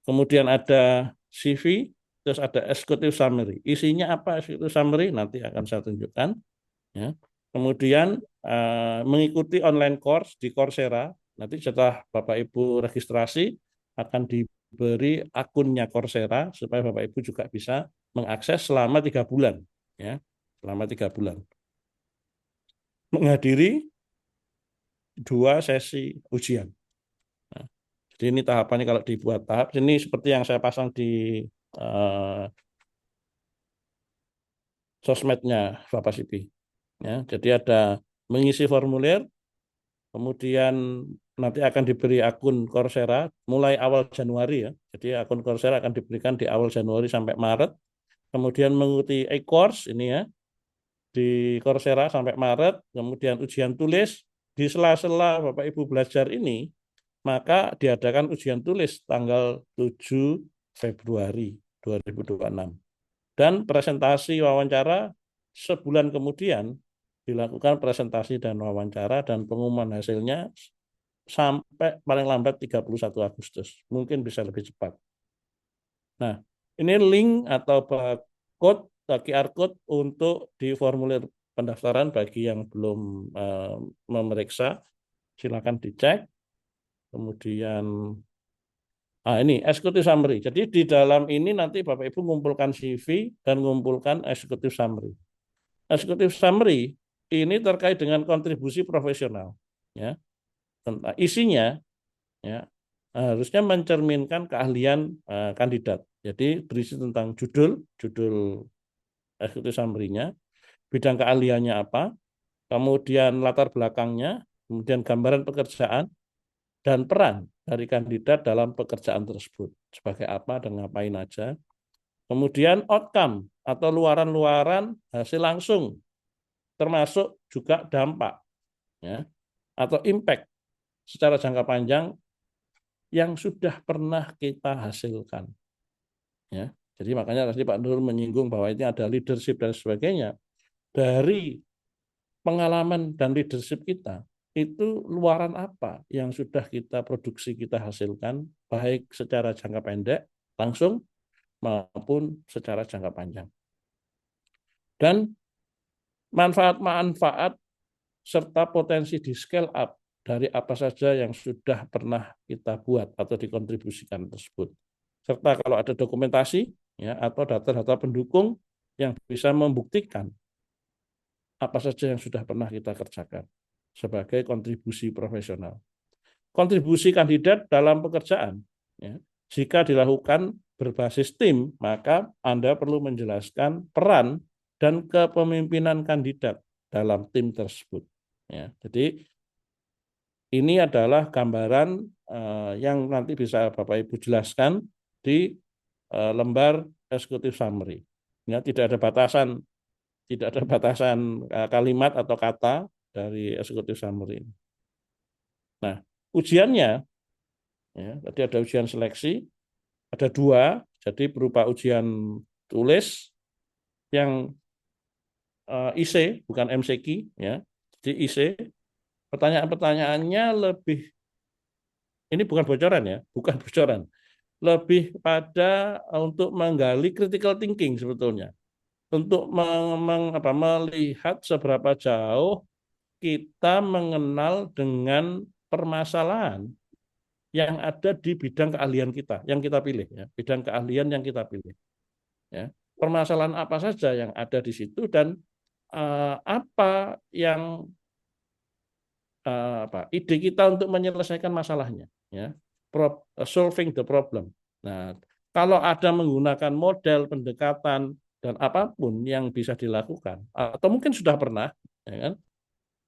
kemudian ada CV, terus ada executive summary. Isinya apa executive summary? Nanti akan saya tunjukkan. Ya. Kemudian mengikuti online course di Coursera. Nanti setelah Bapak Ibu registrasi akan diberi akunnya Coursera supaya Bapak Ibu juga bisa mengakses selama 3 bulan. Ya, selama 3 bulan. Menghadiri 2 sesi ujian. Nah, jadi ini tahapannya kalau dibuat tahap. Ini seperti yang saya pasang di sosmednya Bapak Sipi. Ya, jadi ada mengisi formulir, kemudian nanti akan diberi akun Coursera mulai awal Januari ya. Jadi akun Coursera akan diberikan di awal Januari sampai Maret. Kemudian mengikuti e-course ini ya di Coursera sampai Maret. Kemudian ujian tulis di sela-sela Bapak Ibu belajar ini, maka diadakan ujian tulis tanggal 7 Februari 2026. Dan presentasi wawancara sebulan kemudian dilakukan presentasi dan wawancara dan pengumuman hasilnya sampai paling lambat 31 Agustus. Mungkin bisa lebih cepat. Nah, ini link atau code, QR code untuk di formulir pendaftaran bagi yang belum memeriksa. Silakan dicek. Kemudian ini executive summary. Jadi di dalam ini nanti Bapak Ibu mengumpulkan CV dan mengumpulkan executive summary. Executive summary ini terkait dengan kontribusi profesional, ya. Tentang isinya, ya, harusnya mencerminkan keahlian kandidat. Jadi berisi tentang judul executive summary-nya, bidang keahliannya apa, kemudian latar belakangnya, kemudian gambaran pekerjaan dan peran dari kandidat dalam pekerjaan tersebut sebagai apa dan ngapain aja. Kemudian outcome atau luaran-luaran hasil langsung, termasuk juga dampak, ya, atau impact secara jangka panjang yang sudah pernah kita hasilkan. Ya, jadi makanya tadi Pak Nur menyinggung bahwa ini ada leadership dan sebagainya. Dari pengalaman dan leadership kita, itu luaran apa yang sudah kita produksi, kita hasilkan, baik secara jangka pendek, langsung, maupun secara jangka panjang. Dan manfaat-manfaat serta potensi di scale up dari apa saja yang sudah pernah kita buat atau dikontribusikan tersebut. Serta kalau ada dokumentasi ya, atau data-data pendukung yang bisa membuktikan apa saja yang sudah pernah kita kerjakan sebagai kontribusi profesional. Kontribusi kandidat dalam pekerjaan, ya, jika dilakukan berbasis tim, maka Anda perlu menjelaskan peran dan kepemimpinan kandidat dalam tim tersebut. Ya, jadi ini adalah gambaran yang nanti bisa Bapak Ibu jelaskan di lembar executive summary. Ya, tidak ada batasan kalimat atau kata dari executive summary. Nah, ujiannya, ya, tadi ada ujian seleksi, ada 2, jadi berupa ujian tulis yang IC bukan MCQ ya. Jadi IC pertanyaan-pertanyaannya lebih, ini bukan bocoran ya, bukan bocoran. Lebih pada untuk menggali critical thinking sebetulnya. Untuk melihat seberapa jauh kita mengenal dengan permasalahan yang ada di bidang keahlian kita, yang kita pilih ya, bidang keahlian yang kita pilih. Ya. Permasalahan apa saja yang ada di situ dan apa yang ide kita untuk menyelesaikan masalahnya, ya, solving the problem. Nah, kalau ada menggunakan model pendekatan dan apapun yang bisa dilakukan, atau mungkin sudah pernah, ya kan?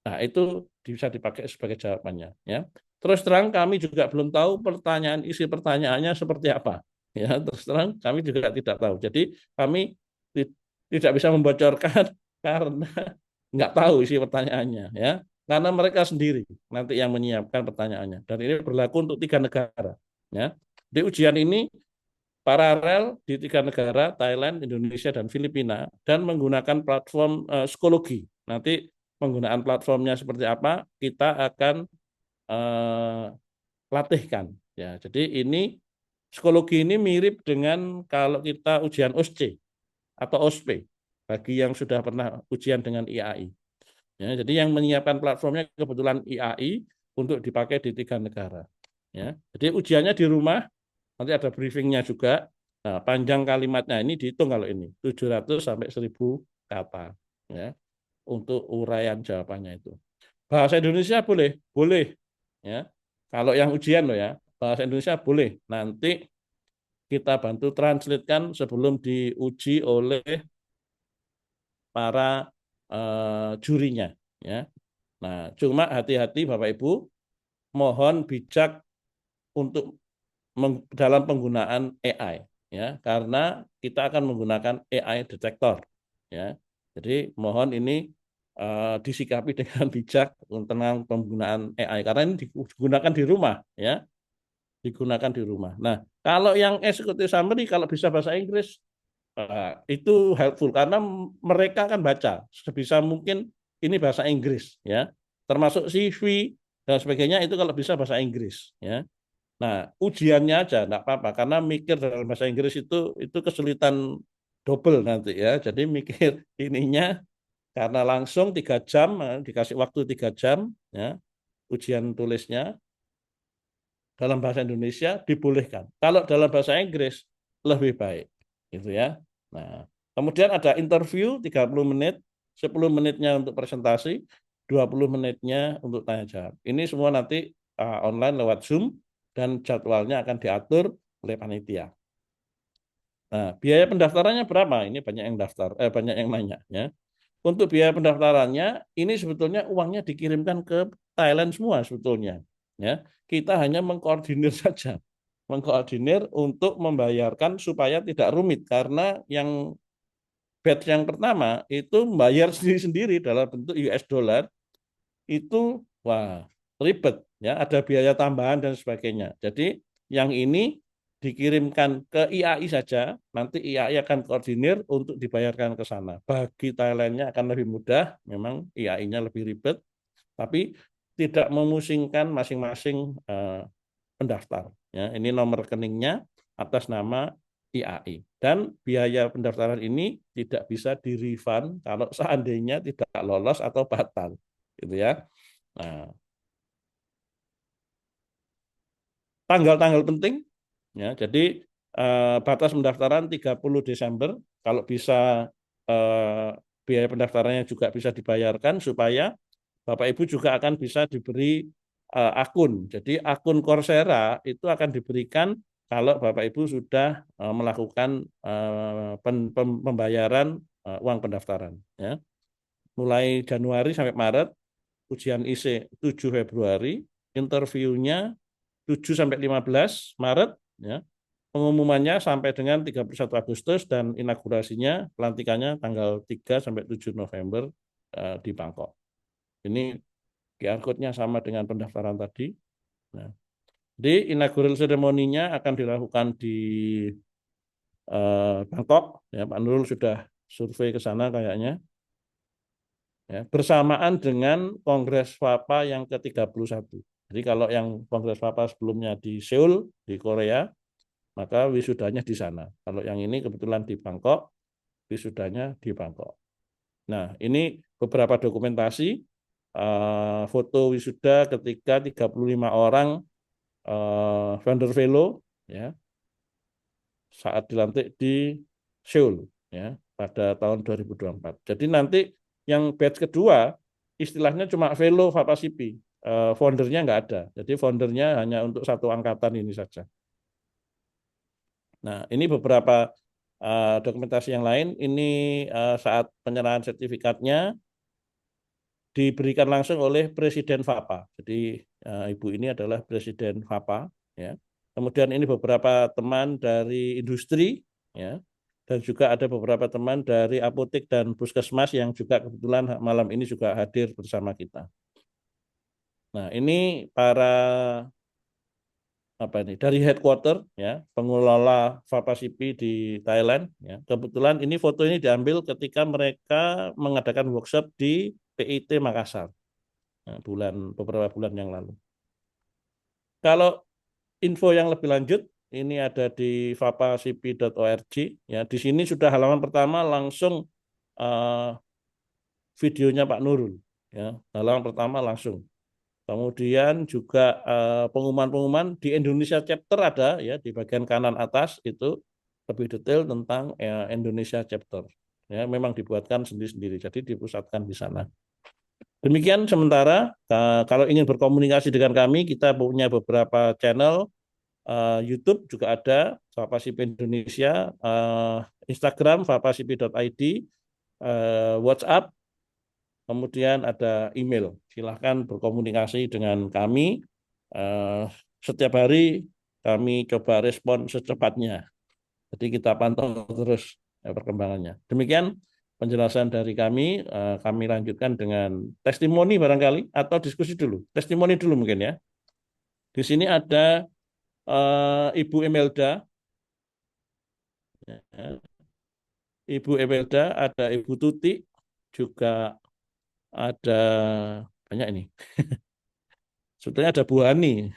Nah, itu bisa dipakai sebagai jawabannya, ya. Terus terang kami juga belum tahu isi pertanyaannya seperti apa, ya. Terus terang kami juga tidak tahu. Jadi kami tidak bisa membocorkan karena nggak tahu isi pertanyaannya, ya. Karena mereka sendiri nanti yang menyiapkan pertanyaannya. Dan ini berlaku untuk 3 negara, ya. Di ujian ini paralel di 3 negara, Thailand, Indonesia, dan Filipina, dan menggunakan platform psikologi. Nanti penggunaan platformnya seperti apa, kita akan latihkan. Ya, jadi ini psikologi ini mirip dengan kalau kita ujian OSCE atau OSPE bagi yang sudah pernah ujian dengan IAI. Ya, jadi yang menyiapkan platformnya kebetulan IAI untuk dipakai di 3 negara. Ya, jadi ujiannya di rumah, nanti ada briefingnya juga. Nah, panjang kalimatnya ini dihitung kalau ini 700 sampai 1000 kata. Ya, untuk uraian jawabannya itu. Bahasa Indonesia boleh, boleh. Ya, kalau yang ujian loh ya, bahasa Indonesia boleh. Nanti kita bantu translatekan sebelum diuji oleh para jurinya, ya. Nah, cuma hati-hati Bapak Ibu, mohon bijak untuk dalam penggunaan AI, ya, karena kita akan menggunakan AI detektor, ya. Jadi mohon ini disikapi dengan bijak tentang penggunaan AI karena ini digunakan di rumah, ya, digunakan di rumah. Nah, kalau yang executive summary kalau bisa bahasa Inggris itu helpful karena mereka akan baca sebisa mungkin ini bahasa Inggris, ya, termasuk CV dan sebagainya itu kalau bisa bahasa Inggris, ya. Nah, ujiannya aja enggak apa-apa karena mikir dalam bahasa Inggris itu kesulitan double nanti, ya. Jadi mikir ininya karena langsung 3 jam dikasih waktu 3 jam, ya, ujian tulisnya dalam bahasa Indonesia dibolehkan. Kalau dalam bahasa Inggris lebih baik, gitu ya. Nah, kemudian ada interview 30 menit, 10 menitnya untuk presentasi, 20 menitnya untuk tanya jawab. Ini semua nanti online lewat Zoom dan jadwalnya akan diatur oleh panitia. Nah, biaya pendaftarannya berapa? Ini banyak yang daftar, banyak yang nanya, ya. Untuk biaya pendaftarannya ini sebetulnya uangnya dikirimkan ke Thailand semua sebetulnya, ya. Kita hanya mengkoordinir saja, mengkoordinir untuk membayarkan supaya tidak rumit karena yang batch yang pertama itu membayar sendiri-sendiri dalam bentuk US dollar itu wah ribet, ya, ada biaya tambahan dan sebagainya. Jadi yang ini dikirimkan ke IAI saja, nanti IAI akan koordinir untuk dibayarkan ke sana. Bagi Thailandnya akan lebih mudah, memang IAI-nya lebih ribet, tapi tidak memusingkan masing-masing pendaftar. Ya, ini nomor rekeningnya atas nama IAI. Dan biaya pendaftaran ini tidak bisa di-refund kalau seandainya tidak lolos atau batal. Gitu ya. Nah, tanggal-tanggal penting, ya, jadi batas pendaftaran 30 Desember, kalau bisa biaya pendaftarannya juga bisa dibayarkan supaya Bapak Ibu juga akan bisa diberi akun. Jadi akun Coursera itu akan diberikan kalau Bapak Ibu sudah melakukan pembayaran uang pendaftaran. Ya. Mulai Januari sampai Maret, ujian IC 7 Februari, interviewnya 7 sampai 15 Maret, ya. Pengumumannya sampai dengan 31 Agustus dan inaugurasinya pelantikannya tanggal 3 sampai 7 November di Bangkok. Ini QR code-nya sama dengan pendaftaran tadi. Nah, jadi inaugural ceremony-nya akan dilakukan di Bangkok. Ya, Pak Nurul sudah survei ke sana kayaknya. Ya, bersamaan dengan Kongres FAPA yang ke-31. Jadi kalau yang Kongres FAPA sebelumnya di Seoul, di Korea, maka wisudanya di sana. Kalau yang ini kebetulan di Bangkok, wisudanya di Bangkok. Nah, ini beberapa dokumentasi foto wisuda ketika 35 orang Vandervelo ya saat dilantik di Seoul ya pada tahun 2024. Jadi nanti yang batch kedua istilahnya cuma Velo Vapasipi, foundernya nggak ada. Jadi foundernya hanya untuk satu angkatan ini saja. Nah, ini beberapa dokumentasi yang lain. Ini saat penyerahan sertifikatnya diberikan langsung oleh Presiden FAPA. Jadi Ibu ini adalah Presiden FAPA. Ya. Kemudian ini beberapa teman dari industri, ya, dan juga ada beberapa teman dari apotek dan puskesmas yang juga kebetulan malam ini juga hadir bersama kita. Nah, ini para dari headquarter ya pengelola Vapasipi di Thailand ya. Kebetulan ini foto ini diambil ketika mereka mengadakan workshop di PIT Makassar beberapa bulan yang lalu. Kalau info yang lebih lanjut ini ada di vapasipi.org ya. Di sini sudah halaman pertama langsung videonya Pak Nurul ya. Halaman pertama langsung. Kemudian juga pengumuman-pengumuman di Indonesia chapter ada ya di bagian kanan atas itu lebih detail tentang Indonesia chapter. Ya, memang dibuatkan sendiri-sendiri, jadi dipusatkan di sana. Demikian sementara kalau ingin berkomunikasi dengan kami, kita punya beberapa channel YouTube juga ada Vapasipi Indonesia, Instagram vapasipi.id, WhatsApp. Kemudian ada email. Silahkan berkomunikasi dengan kami. Setiap hari kami coba respon secepatnya. Jadi kita pantau terus perkembangannya. Demikian penjelasan dari kami. Kami lanjutkan dengan testimoni barangkali atau diskusi dulu. Testimoni dulu mungkin ya. Di sini ada Ibu Emelda. Ibu Emelda, ada Ibu Tuti, juga ada banyak ini. Sebetulnya ada Bu Hani.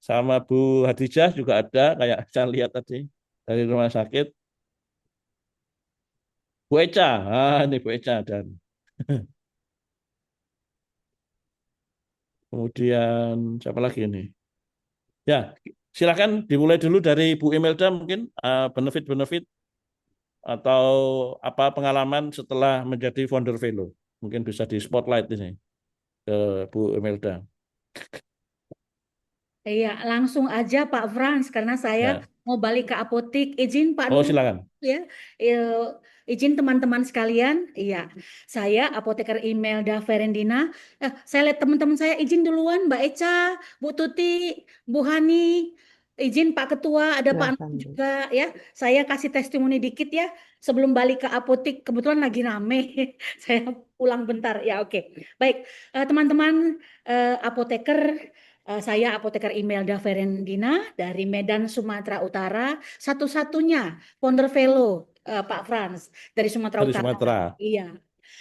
Sama Bu Hadijah juga ada, kayak saya lihat tadi dari rumah sakit. Bu Eca, ini Bu Eca dan kemudian siapa lagi ini? Ya, silakan dimulai dulu dari Bu Imelda mungkin benefit-benefit atau apa pengalaman setelah menjadi founder Velo. Mungkin bisa di spotlight ini ke Bu Imelda. Iya, langsung aja Pak Frans karena saya Ya. mau balik ke apotik. Izin Pak Oh, Nur silakan. ya. Izin teman-teman sekalian. Iya, saya apoteker Imelda Ferendina. Saya lihat teman-teman saya izin duluan, Mbak Eca, Bu Tuti, Bu Hani. Izin Pak Ketua, ada Pak Nur juga ya. Saya kasih testimoni dikit ya. Sebelum balik ke apotik, kebetulan lagi rame. Saya pulang bentar. Ya, oke. Baik, teman-teman apoteker. Saya apoteker Imelda Ferendina dari Medan, Sumatera Utara. Satu-satunya founder Velo, Pak Frans, dari Sumatera Dari Utara. Sumatera. Iya.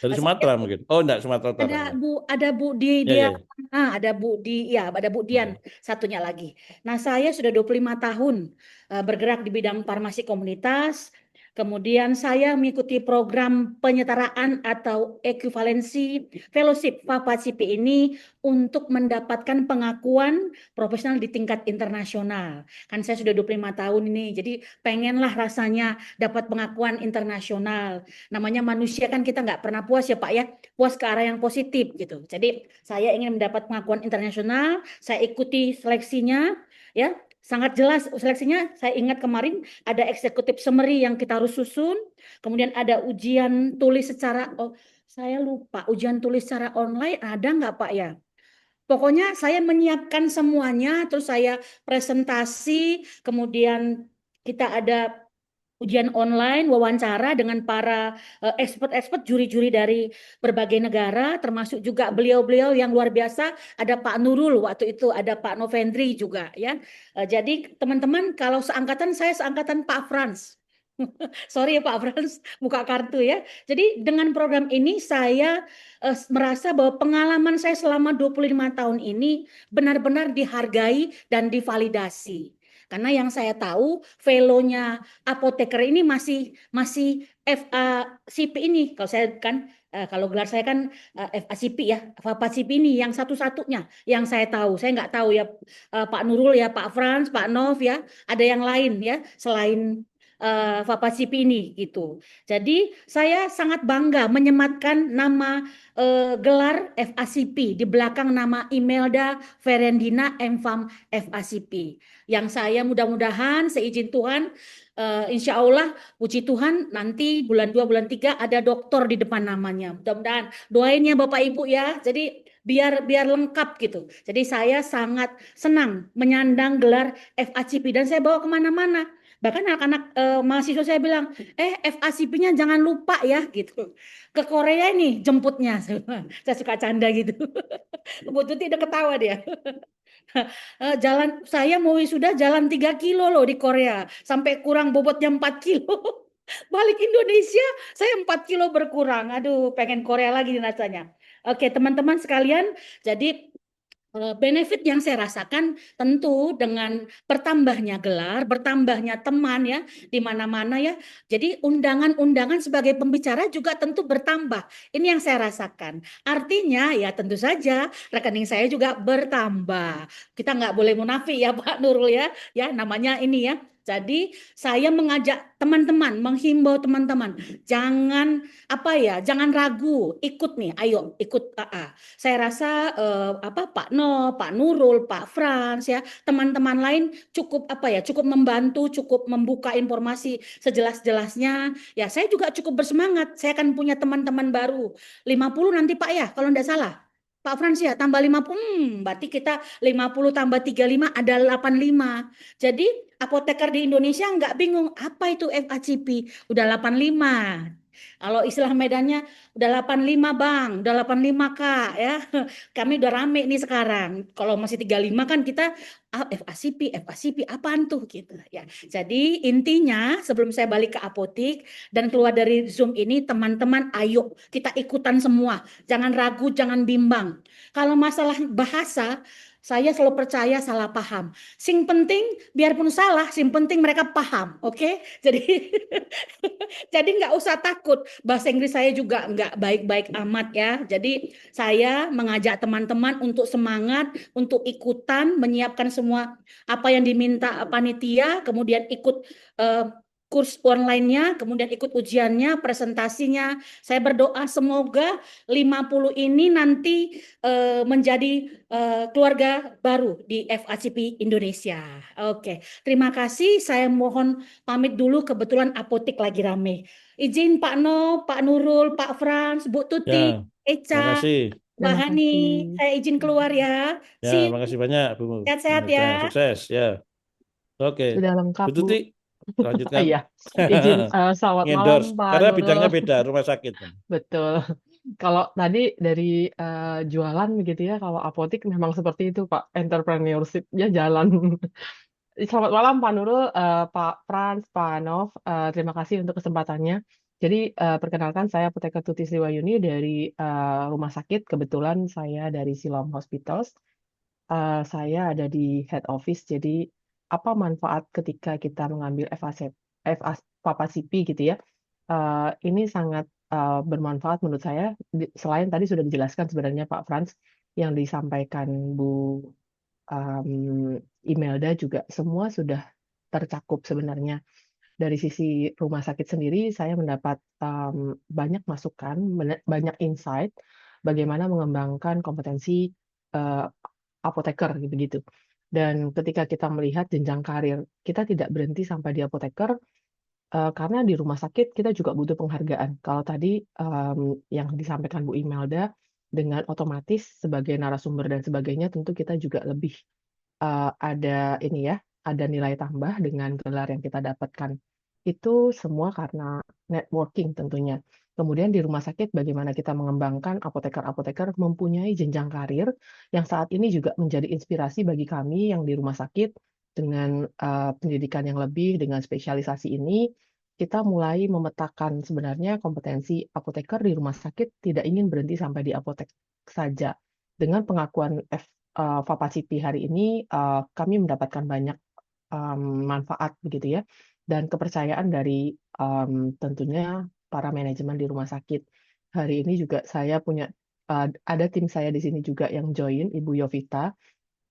Dari Sumatera mungkin. Oh, enggak, Sumatera Utara. Ada Bu di Ya, dia. ya. Ada Bu di ya, ada Bu Dian satunya lagi. Nah, saya sudah 25 tahun bergerak di bidang farmasi komunitas. Kemudian saya mengikuti program penyetaraan atau ekuivalensi fellowship Vapasipi ini untuk mendapatkan pengakuan profesional di tingkat internasional. Kan saya sudah 25 tahun ini, jadi pengenlah rasanya dapat pengakuan internasional. Namanya manusia kan kita nggak pernah puas ya Pak ya, puas ke arah yang positif gitu. Jadi saya ingin mendapat pengakuan internasional, saya ikuti seleksinya ya. Sangat jelas seleksinya, saya ingat kemarin ada eksekutif summary yang kita harus susun, kemudian ada ujian tulis secara, saya lupa, ujian tulis secara online ada nggak Pak ya? Pokoknya saya menyiapkan semuanya, terus saya presentasi, kemudian kita ada ujian online, wawancara dengan para expert-expert, juri-juri dari berbagai negara, termasuk juga beliau-beliau yang luar biasa. Ada Pak Nurul waktu itu, ada Pak Novendri juga ya. Jadi teman-teman, kalau seangkatan saya seangkatan Pak Frans. Sorry ya Pak Frans, buka kartu ya. Jadi dengan program ini saya merasa bahwa pengalaman saya selama 25 tahun ini benar-benar dihargai dan divalidasi. Karena yang saya tahu velonya apoteker ini masih FACP ini. Kalau saya kan kalau gelar saya kan FACP ya, FACP ini yang satu-satunya yang saya tahu. Saya nggak tahu ya Pak Nurul ya, Pak Frans, Pak Nov ya, ada yang lain ya selain FAPACP ini gitu. Jadi saya sangat bangga menyematkan nama gelar FACP di belakang nama Imelda Ferendina MFAM FACP. Yang saya mudah-mudahan seizin Tuhan insya Allah puji Tuhan nanti bulan 2 bulan 3 ada doktor di depan namanya. Mudah-mudahan doain ya Bapak Ibu ya. Jadi biar lengkap gitu. Jadi saya sangat senang menyandang gelar FACP dan saya bawa kemana-mana. Bahkan anak-anak mahasiswa saya bilang, FACP-nya jangan lupa ya gitu. Ke Korea ini jemputnya. Saya suka canda gitu. Bu Tuti udah ketawa dia. Jalan saya mau wisuda jalan 3 kilo loh di Korea. Sampai kurang bobotnya 4 kilo. Balik Indonesia saya 4 kilo berkurang. Aduh, pengen Korea lagi rasanya. Oke, teman-teman sekalian, jadi benefit yang saya rasakan tentu dengan bertambahnya gelar, bertambahnya teman ya di mana-mana ya. Jadi undangan-undangan sebagai pembicara juga tentu bertambah. Ini yang saya rasakan. Artinya ya tentu saja rekening saya juga bertambah. Kita nggak boleh munafik ya Pak Nurul ya. Ya namanya ini ya. Jadi saya mengajak teman-teman, menghimbau teman-teman, jangan jangan ragu, ikut nih, ayo ikut AA. Saya rasa Pak No, Pak Nurul, Pak Frans ya, teman-teman lain cukup cukup membantu, cukup membuka informasi sejelas-jelasnya. Ya, saya juga cukup bersemangat. Saya akan punya teman-teman baru. 50 nanti Pak ya, kalau enggak salah. Pak Frans ya, tambah 50, berarti kita 50 tambah 35 ada 85. Jadi apoteker di Indonesia nggak bingung, apa itu FACP? Udah 85. Kalau istilah Medannya udah 85 Bang, udah 85 Kak ya. Kami udah rame nih sekarang. Kalau masih 35 kan kita FACP apaan tuh gitu ya. Jadi intinya sebelum saya balik ke apotik dan keluar dari Zoom ini teman-teman ayo kita ikutan semua. Jangan ragu, jangan bimbang. Kalau masalah bahasa saya selalu percaya salah paham. Sing penting biarpun salah, sing penting mereka paham, oke? Jadi jadi nggak usah takut. Bahasa Inggris saya juga nggak baik-baik amat ya. Jadi saya mengajak teman-teman untuk semangat, untuk ikutan, menyiapkan semua apa yang diminta panitia, kemudian ikut kurs online-nya, kemudian ikut ujiannya, presentasinya. Saya berdoa semoga 50 ini nanti menjadi keluarga baru di FACP Indonesia. Oke, terima kasih. Saya mohon pamit dulu, kebetulan apotik lagi rame. Izin Pak No, Pak Nurul, Pak Frans, Bu Tuti, Ya, terima Eca, kasih. Mbak Terima Hani, kasih. saya izin keluar ya. Ya, See terima you. kasih banyak Bu. Sehat-sehat Ya, ya. sukses ya. Oke, Sudah lengkap, Bu Bu. Tuti, lanjutkan. Iya, izin selamat malam Endorse, Pak karena Nurul. bidangnya beda, rumah sakit. Betul. Kalau tadi dari jualan begitu ya, kalau apotik memang seperti itu Pak, entrepreneurship-nya jalan. Selamat malam Pak Nurul, Pak Frans, Pak Nov, terima kasih untuk kesempatannya. Jadi perkenalkan saya Apoteker Tuti Sriwayuni dari rumah sakit, kebetulan saya dari Siloam Hospitals. Saya ada di head office, jadi apa manfaat ketika kita mengambil FACP gitu ya. Ini sangat bermanfaat menurut saya, selain tadi sudah dijelaskan sebenarnya Pak Frans, yang disampaikan Bu Imelda juga semua sudah tercakup sebenarnya. Dari sisi rumah sakit sendiri, saya mendapat banyak masukan, banyak insight bagaimana mengembangkan kompetensi apoteker gitu. Dan ketika kita melihat jenjang karir, kita tidak berhenti sampai di apoteker, karena di rumah sakit kita juga butuh penghargaan. Kalau tadi yang disampaikan Bu Imelda, dengan otomatis sebagai narasumber dan sebagainya, tentu kita juga lebih ada ada nilai tambah dengan gelar yang kita dapatkan. Itu semua karena networking tentunya. Kemudian di rumah sakit bagaimana kita mengembangkan apoteker-apoteker mempunyai jenjang karir yang saat ini juga menjadi inspirasi bagi kami yang di rumah sakit dengan pendidikan yang lebih, dengan spesialisasi ini. kita mulai memetakan sebenarnya kompetensi apoteker di rumah sakit tidak ingin berhenti sampai di apotek saja. Dengan pengakuan FAPACIPI hari ini, kami mendapatkan banyak manfaat begitu ya, dan kepercayaan dari tentunya para manajemen di rumah sakit. Hari ini juga saya punya ada tim saya di sini juga yang join, Ibu Yovita,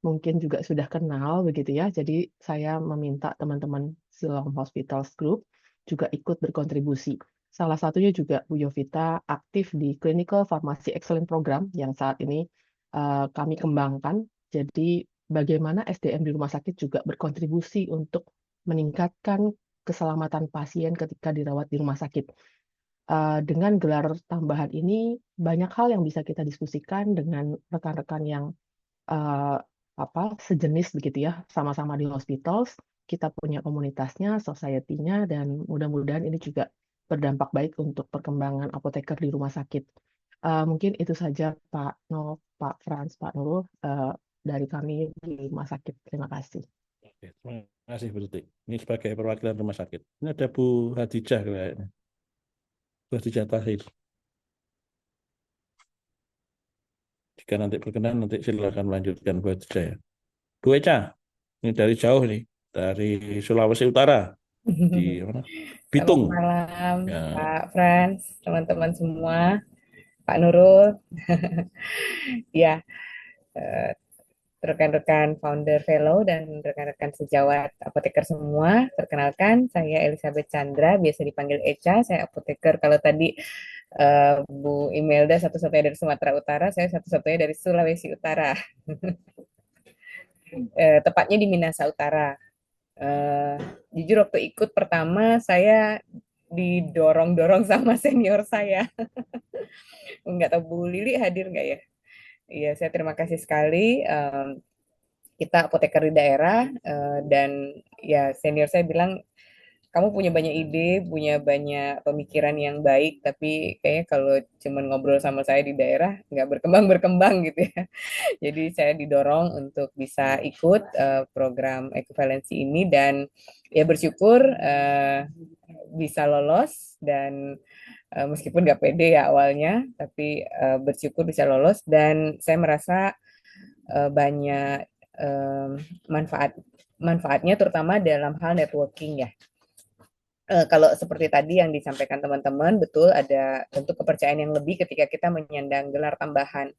mungkin juga sudah kenal begitu ya. Jadi saya meminta teman-teman Siloam Hospitals Group juga ikut berkontribusi. Salah satunya juga Bu Yovita aktif di Clinical Pharmacy Excellence Program yang saat ini kami kembangkan. Jadi bagaimana SDM di rumah sakit juga berkontribusi untuk meningkatkan keselamatan pasien ketika dirawat di rumah sakit. Dengan gelar tambahan ini banyak hal yang bisa kita diskusikan dengan rekan-rekan yang sejenis begitu ya, sama-sama di hospitals, kita punya komunitasnya, society-nya, dan mudah-mudahan ini juga berdampak baik untuk perkembangan apoteker di rumah sakit. Mungkin itu saja Pak Nov, Pak Frans, Pak Nurul dari kami di rumah sakit. Terima kasih. Oke, terima kasih Bu Tuti. Ini sebagai perwakilan rumah sakit. Ini ada Bu Hadijah kayaknya. Bu Hadijah Tahir. Jika nanti berkenan, nanti silakan melanjutkan Bu Hadijah ya. Bu Eca, ini dari jauh nih, dari Sulawesi Utara, di mana? Bitung. Selamat malam, Ya. Pak Frans, teman-teman semua, Pak Nurul, ya, rekan-rekan founder fellow dan rekan-rekan sejawat apoteker semua. Perkenalkan, saya Elizabeth Chandra, biasa dipanggil Eca. Saya apoteker. Kalau tadi Bu Imelda satu-satunya dari Sumatera Utara, saya satu-satunya dari Sulawesi Utara. Tepatnya di Minahasa Utara. Jujur waktu ikut pertama saya didorong-dorong sama senior saya. Nggak tahu Bu Lili hadir nggak ya? Iya, saya terima kasih sekali. Kita apoteker di daerah dan ya senior saya bilang kamu punya banyak ide, punya banyak pemikiran yang baik, tapi kayaknya kalau cuma ngobrol sama saya di daerah nggak berkembang gitu ya. Jadi saya didorong untuk bisa ikut program ekuivalensi ini dan ya bersyukur bisa lolos dan meskipun nggak pede ya awalnya, tapi bersyukur bisa lolos dan saya merasa banyak manfaatnya terutama dalam hal networking ya. Kalau seperti tadi yang disampaikan teman-teman, betul ada tentu kepercayaan yang lebih ketika kita menyandang gelar tambahan.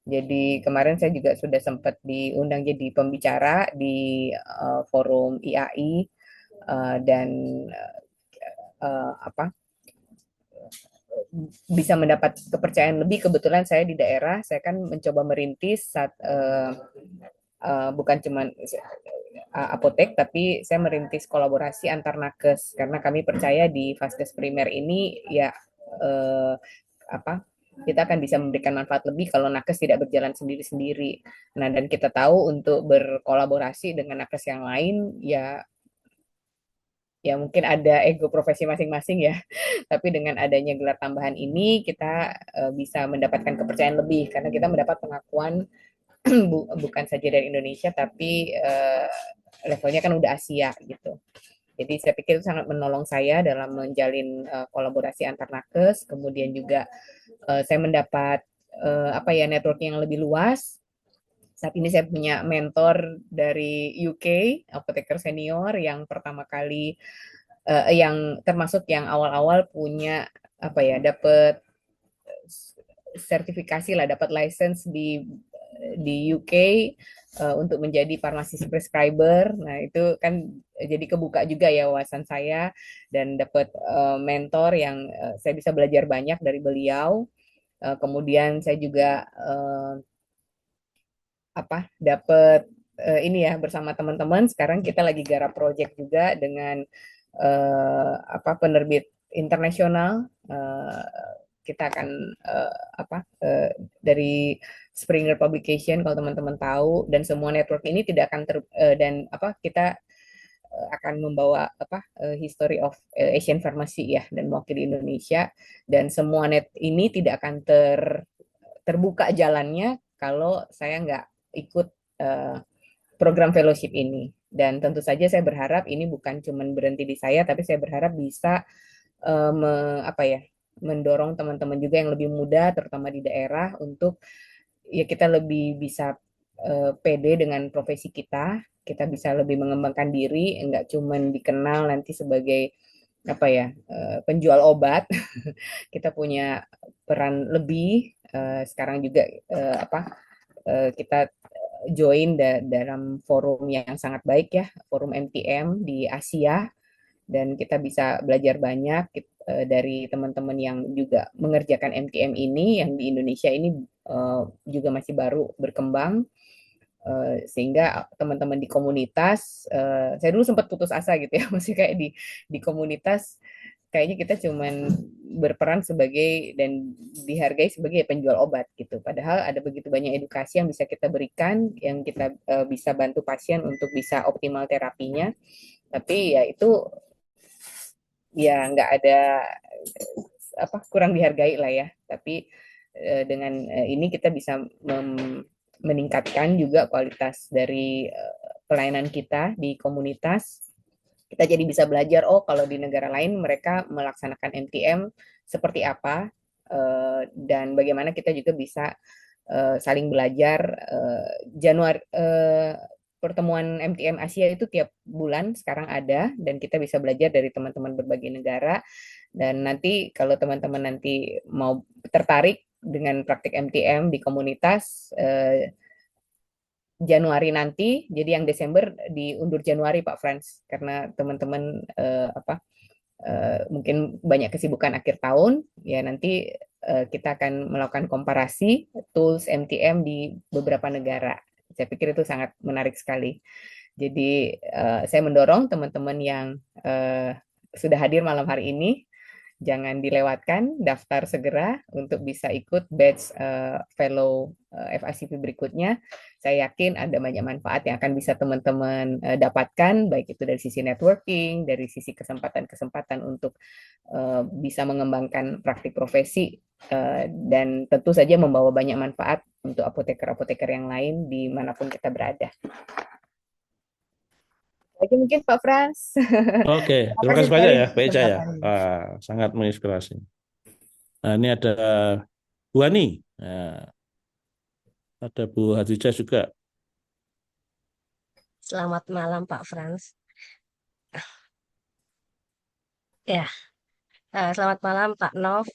Jadi kemarin saya juga sudah sempat diundang jadi pembicara di forum IAI dan bisa mendapat kepercayaan lebih. Kebetulan saya di daerah, saya kan mencoba merintis bukan cuma apotek, tapi saya merintis kolaborasi antar nakes karena kami percaya di vaskes primer ini ya kita akan bisa memberikan manfaat lebih kalau nakes tidak berjalan sendiri-sendiri. Nah, dan kita tahu untuk berkolaborasi dengan nakes yang lain ya mungkin ada ego profesi masing-masing ya. Tapi dengan adanya gelar tambahan ini kita bisa mendapatkan kepercayaan lebih karena kita mendapat pengakuan bukan saja dari Indonesia tapi levelnya kan udah Asia gitu. Jadi saya pikir itu sangat menolong saya dalam menjalin kolaborasi antar nakes. Kemudian juga saya mendapat networking yang lebih luas. Saat ini saya punya mentor dari UK, apoteker senior yang pertama kali yang termasuk yang awal-awal punya dapat sertifikasi lah, dapat license di UK untuk menjadi pharmacist prescriber. Nah, itu kan jadi kebuka juga ya wawasan saya dan dapat mentor yang saya bisa belajar banyak dari beliau. Kemudian saya juga dapat ini ya bersama teman-teman. Sekarang kita lagi garap project juga dengan penerbit internasional. Kita akan dari Springer Publication kalau teman-teman tahu, dan semua network ini tidak akan kita akan membawa history of Asian pharmacy ya dan mewakili Indonesia, dan semua net ini tidak akan terbuka jalannya kalau saya nggak ikut program fellowship ini. Dan tentu saja saya berharap ini bukan cuma berhenti di saya, tapi saya berharap bisa mendorong teman-teman juga yang lebih muda, terutama di daerah, untuk ya kita lebih bisa pede dengan profesi kita bisa lebih mengembangkan diri, enggak cuma dikenal nanti sebagai penjual obat. Kita punya peran lebih. Sekarang juga kita join dalam forum yang sangat baik ya, forum MTM di Asia, dan kita bisa belajar banyak dari teman-teman yang juga mengerjakan MTM ini, yang di Indonesia ini juga masih baru berkembang. Sehingga teman-teman di komunitas, saya dulu sempat putus asa gitu ya, masih kayak di komunitas kayaknya kita cuman berperan sebagai dan dihargai sebagai penjual obat gitu. Padahal ada begitu banyak edukasi yang bisa kita berikan, yang kita bisa bantu pasien untuk bisa optimal terapinya. Tapi ya itu ya nggak ada kurang dihargai lah ya. Tapi dengan ini kita bisa meningkatkan juga kualitas dari pelayanan kita di komunitas. Kita jadi bisa belajar, oh kalau di negara lain mereka melaksanakan MTM seperti apa, dan bagaimana kita juga bisa saling belajar. Pertemuan MTM Asia itu tiap bulan sekarang ada, dan kita bisa belajar dari teman-teman berbagai negara. Dan nanti kalau teman-teman nanti mau tertarik dengan praktik MTM di komunitas, Januari nanti, jadi yang Desember diundur Januari Pak Frans, karena teman-teman mungkin banyak kesibukan akhir tahun, ya nanti kita akan melakukan komparasi tools MTM di beberapa negara. Saya pikir itu sangat menarik sekali. Jadi saya mendorong teman-teman yang sudah hadir malam hari ini, jangan dilewatkan, daftar segera untuk bisa ikut batch fellow FACP berikutnya. Saya yakin ada banyak manfaat yang akan bisa teman-teman dapatkan, baik itu dari sisi networking, dari sisi kesempatan-kesempatan untuk bisa mengembangkan praktik profesi, dan tentu saja membawa banyak manfaat untuk apoteker-apoteker yang lain dimanapun kita berada. Lagi mungkin Pak Frans. Oke, terima kasih banyak ya, Pak Eja ya. Sangat menginspirasi. Nah, ini ada Bu Ani. Nah, ada Bu Hadijah juga. Selamat malam Pak Frans. Ya, selamat malam Pak Nov,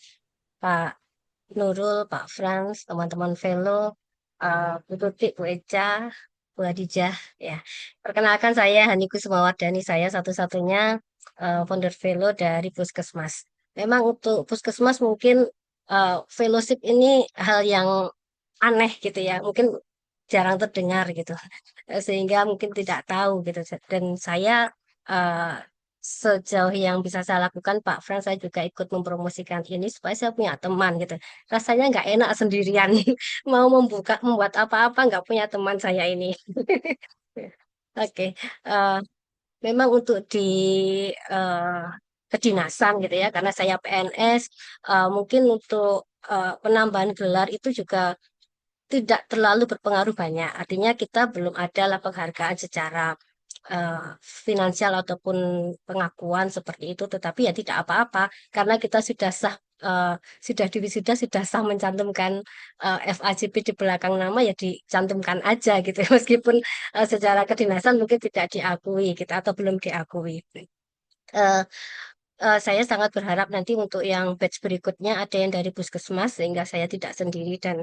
Pak Nurul, Pak Frans, teman-teman fellow, Bu Tutik, Bu Eca, Bu Hadijah. Ya, perkenalkan saya Haniku Sumawardani, saya satu-satunya founder fellow dari Puskesmas. Memang untuk Puskesmas mungkin fellowship ini hal yang aneh gitu ya, mungkin jarang terdengar gitu, sehingga mungkin tidak tahu gitu. Dan saya sejauh yang bisa saya lakukan, Pak Frans, saya juga ikut mempromosikan ini supaya saya punya teman gitu. Rasanya nggak enak sendirian, mau membuat apa-apa nggak punya teman saya ini. Oke, memang untuk di kedinasan gitu ya, karena saya PNS, mungkin untuk penambahan gelar itu juga tidak terlalu berpengaruh banyak. Artinya kita belum ada lah penghargaan secara finansial ataupun pengakuan seperti itu. Tetapi ya tidak apa-apa karena kita sudah sah, sudah diwisuda, sudah sah mencantumkan FACP di belakang nama, ya dicantumkan aja gitu. Meskipun secara kedinasan mungkin tidak diakui gitu atau belum diakui. Saya sangat berharap nanti untuk yang batch berikutnya ada yang dari Puskesmas sehingga saya tidak sendiri, dan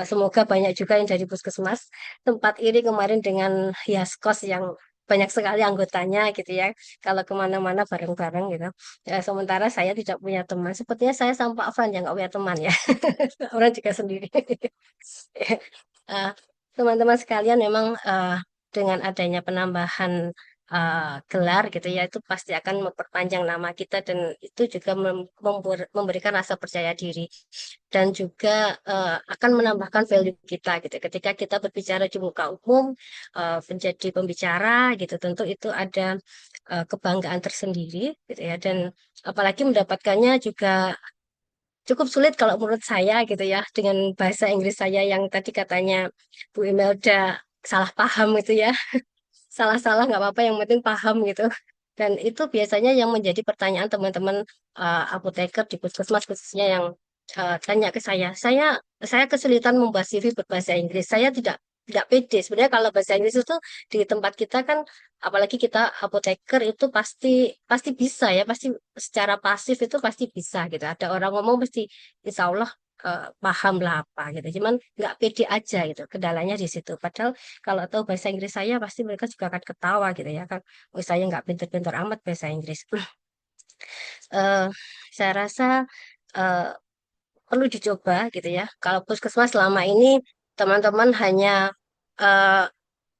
semoga banyak juga yang dari Puskesmas. Tempat ini kemarin dengan Hiaskos yang banyak sekali anggotanya gitu ya, kalau kemana-mana bareng-bareng gitu. Sementara saya tidak punya teman. Sepertinya saya sama Pak Fran yang nggak punya teman ya. Orang juga sendiri. Teman-teman sekalian, memang dengan adanya penambahan gelar gitu ya, itu pasti akan memperpanjang nama kita, dan itu juga memberikan rasa percaya diri, dan juga akan menambahkan value kita gitu. Ketika kita berbicara di muka umum, menjadi pembicara gitu, tentu itu ada kebanggaan tersendiri gitu ya, dan apalagi mendapatkannya juga cukup sulit kalau menurut saya gitu ya, dengan bahasa Inggris saya yang tadi katanya Bu Imelda salah paham gitu ya. salah-salah nggak apa-apa, yang penting paham gitu. Dan itu biasanya yang menjadi pertanyaan teman-teman apoteker di puskesmas khususnya yang tanya ke saya. Saya kesulitan membuat CV berbahasa Inggris. Saya tidak pede. Sebenarnya kalau bahasa Inggris itu di tempat kita kan, apalagi kita apoteker itu pasti pasti bisa ya, pasti secara pasif itu pasti bisa gitu. Ada orang ngomong pasti insya Allah paham lah apa gitu. Cuman nggak pede aja gitu. Kendalanya di situ. Padahal kalau tahu bahasa Inggris saya pasti mereka juga akan ketawa gitu ya kan. Oh, saya nggak pinter-pinter amat bahasa Inggris. Eh, saya rasa eh, perlu dicoba gitu ya. Kalau puskesmas selama ini teman-teman hanya eh,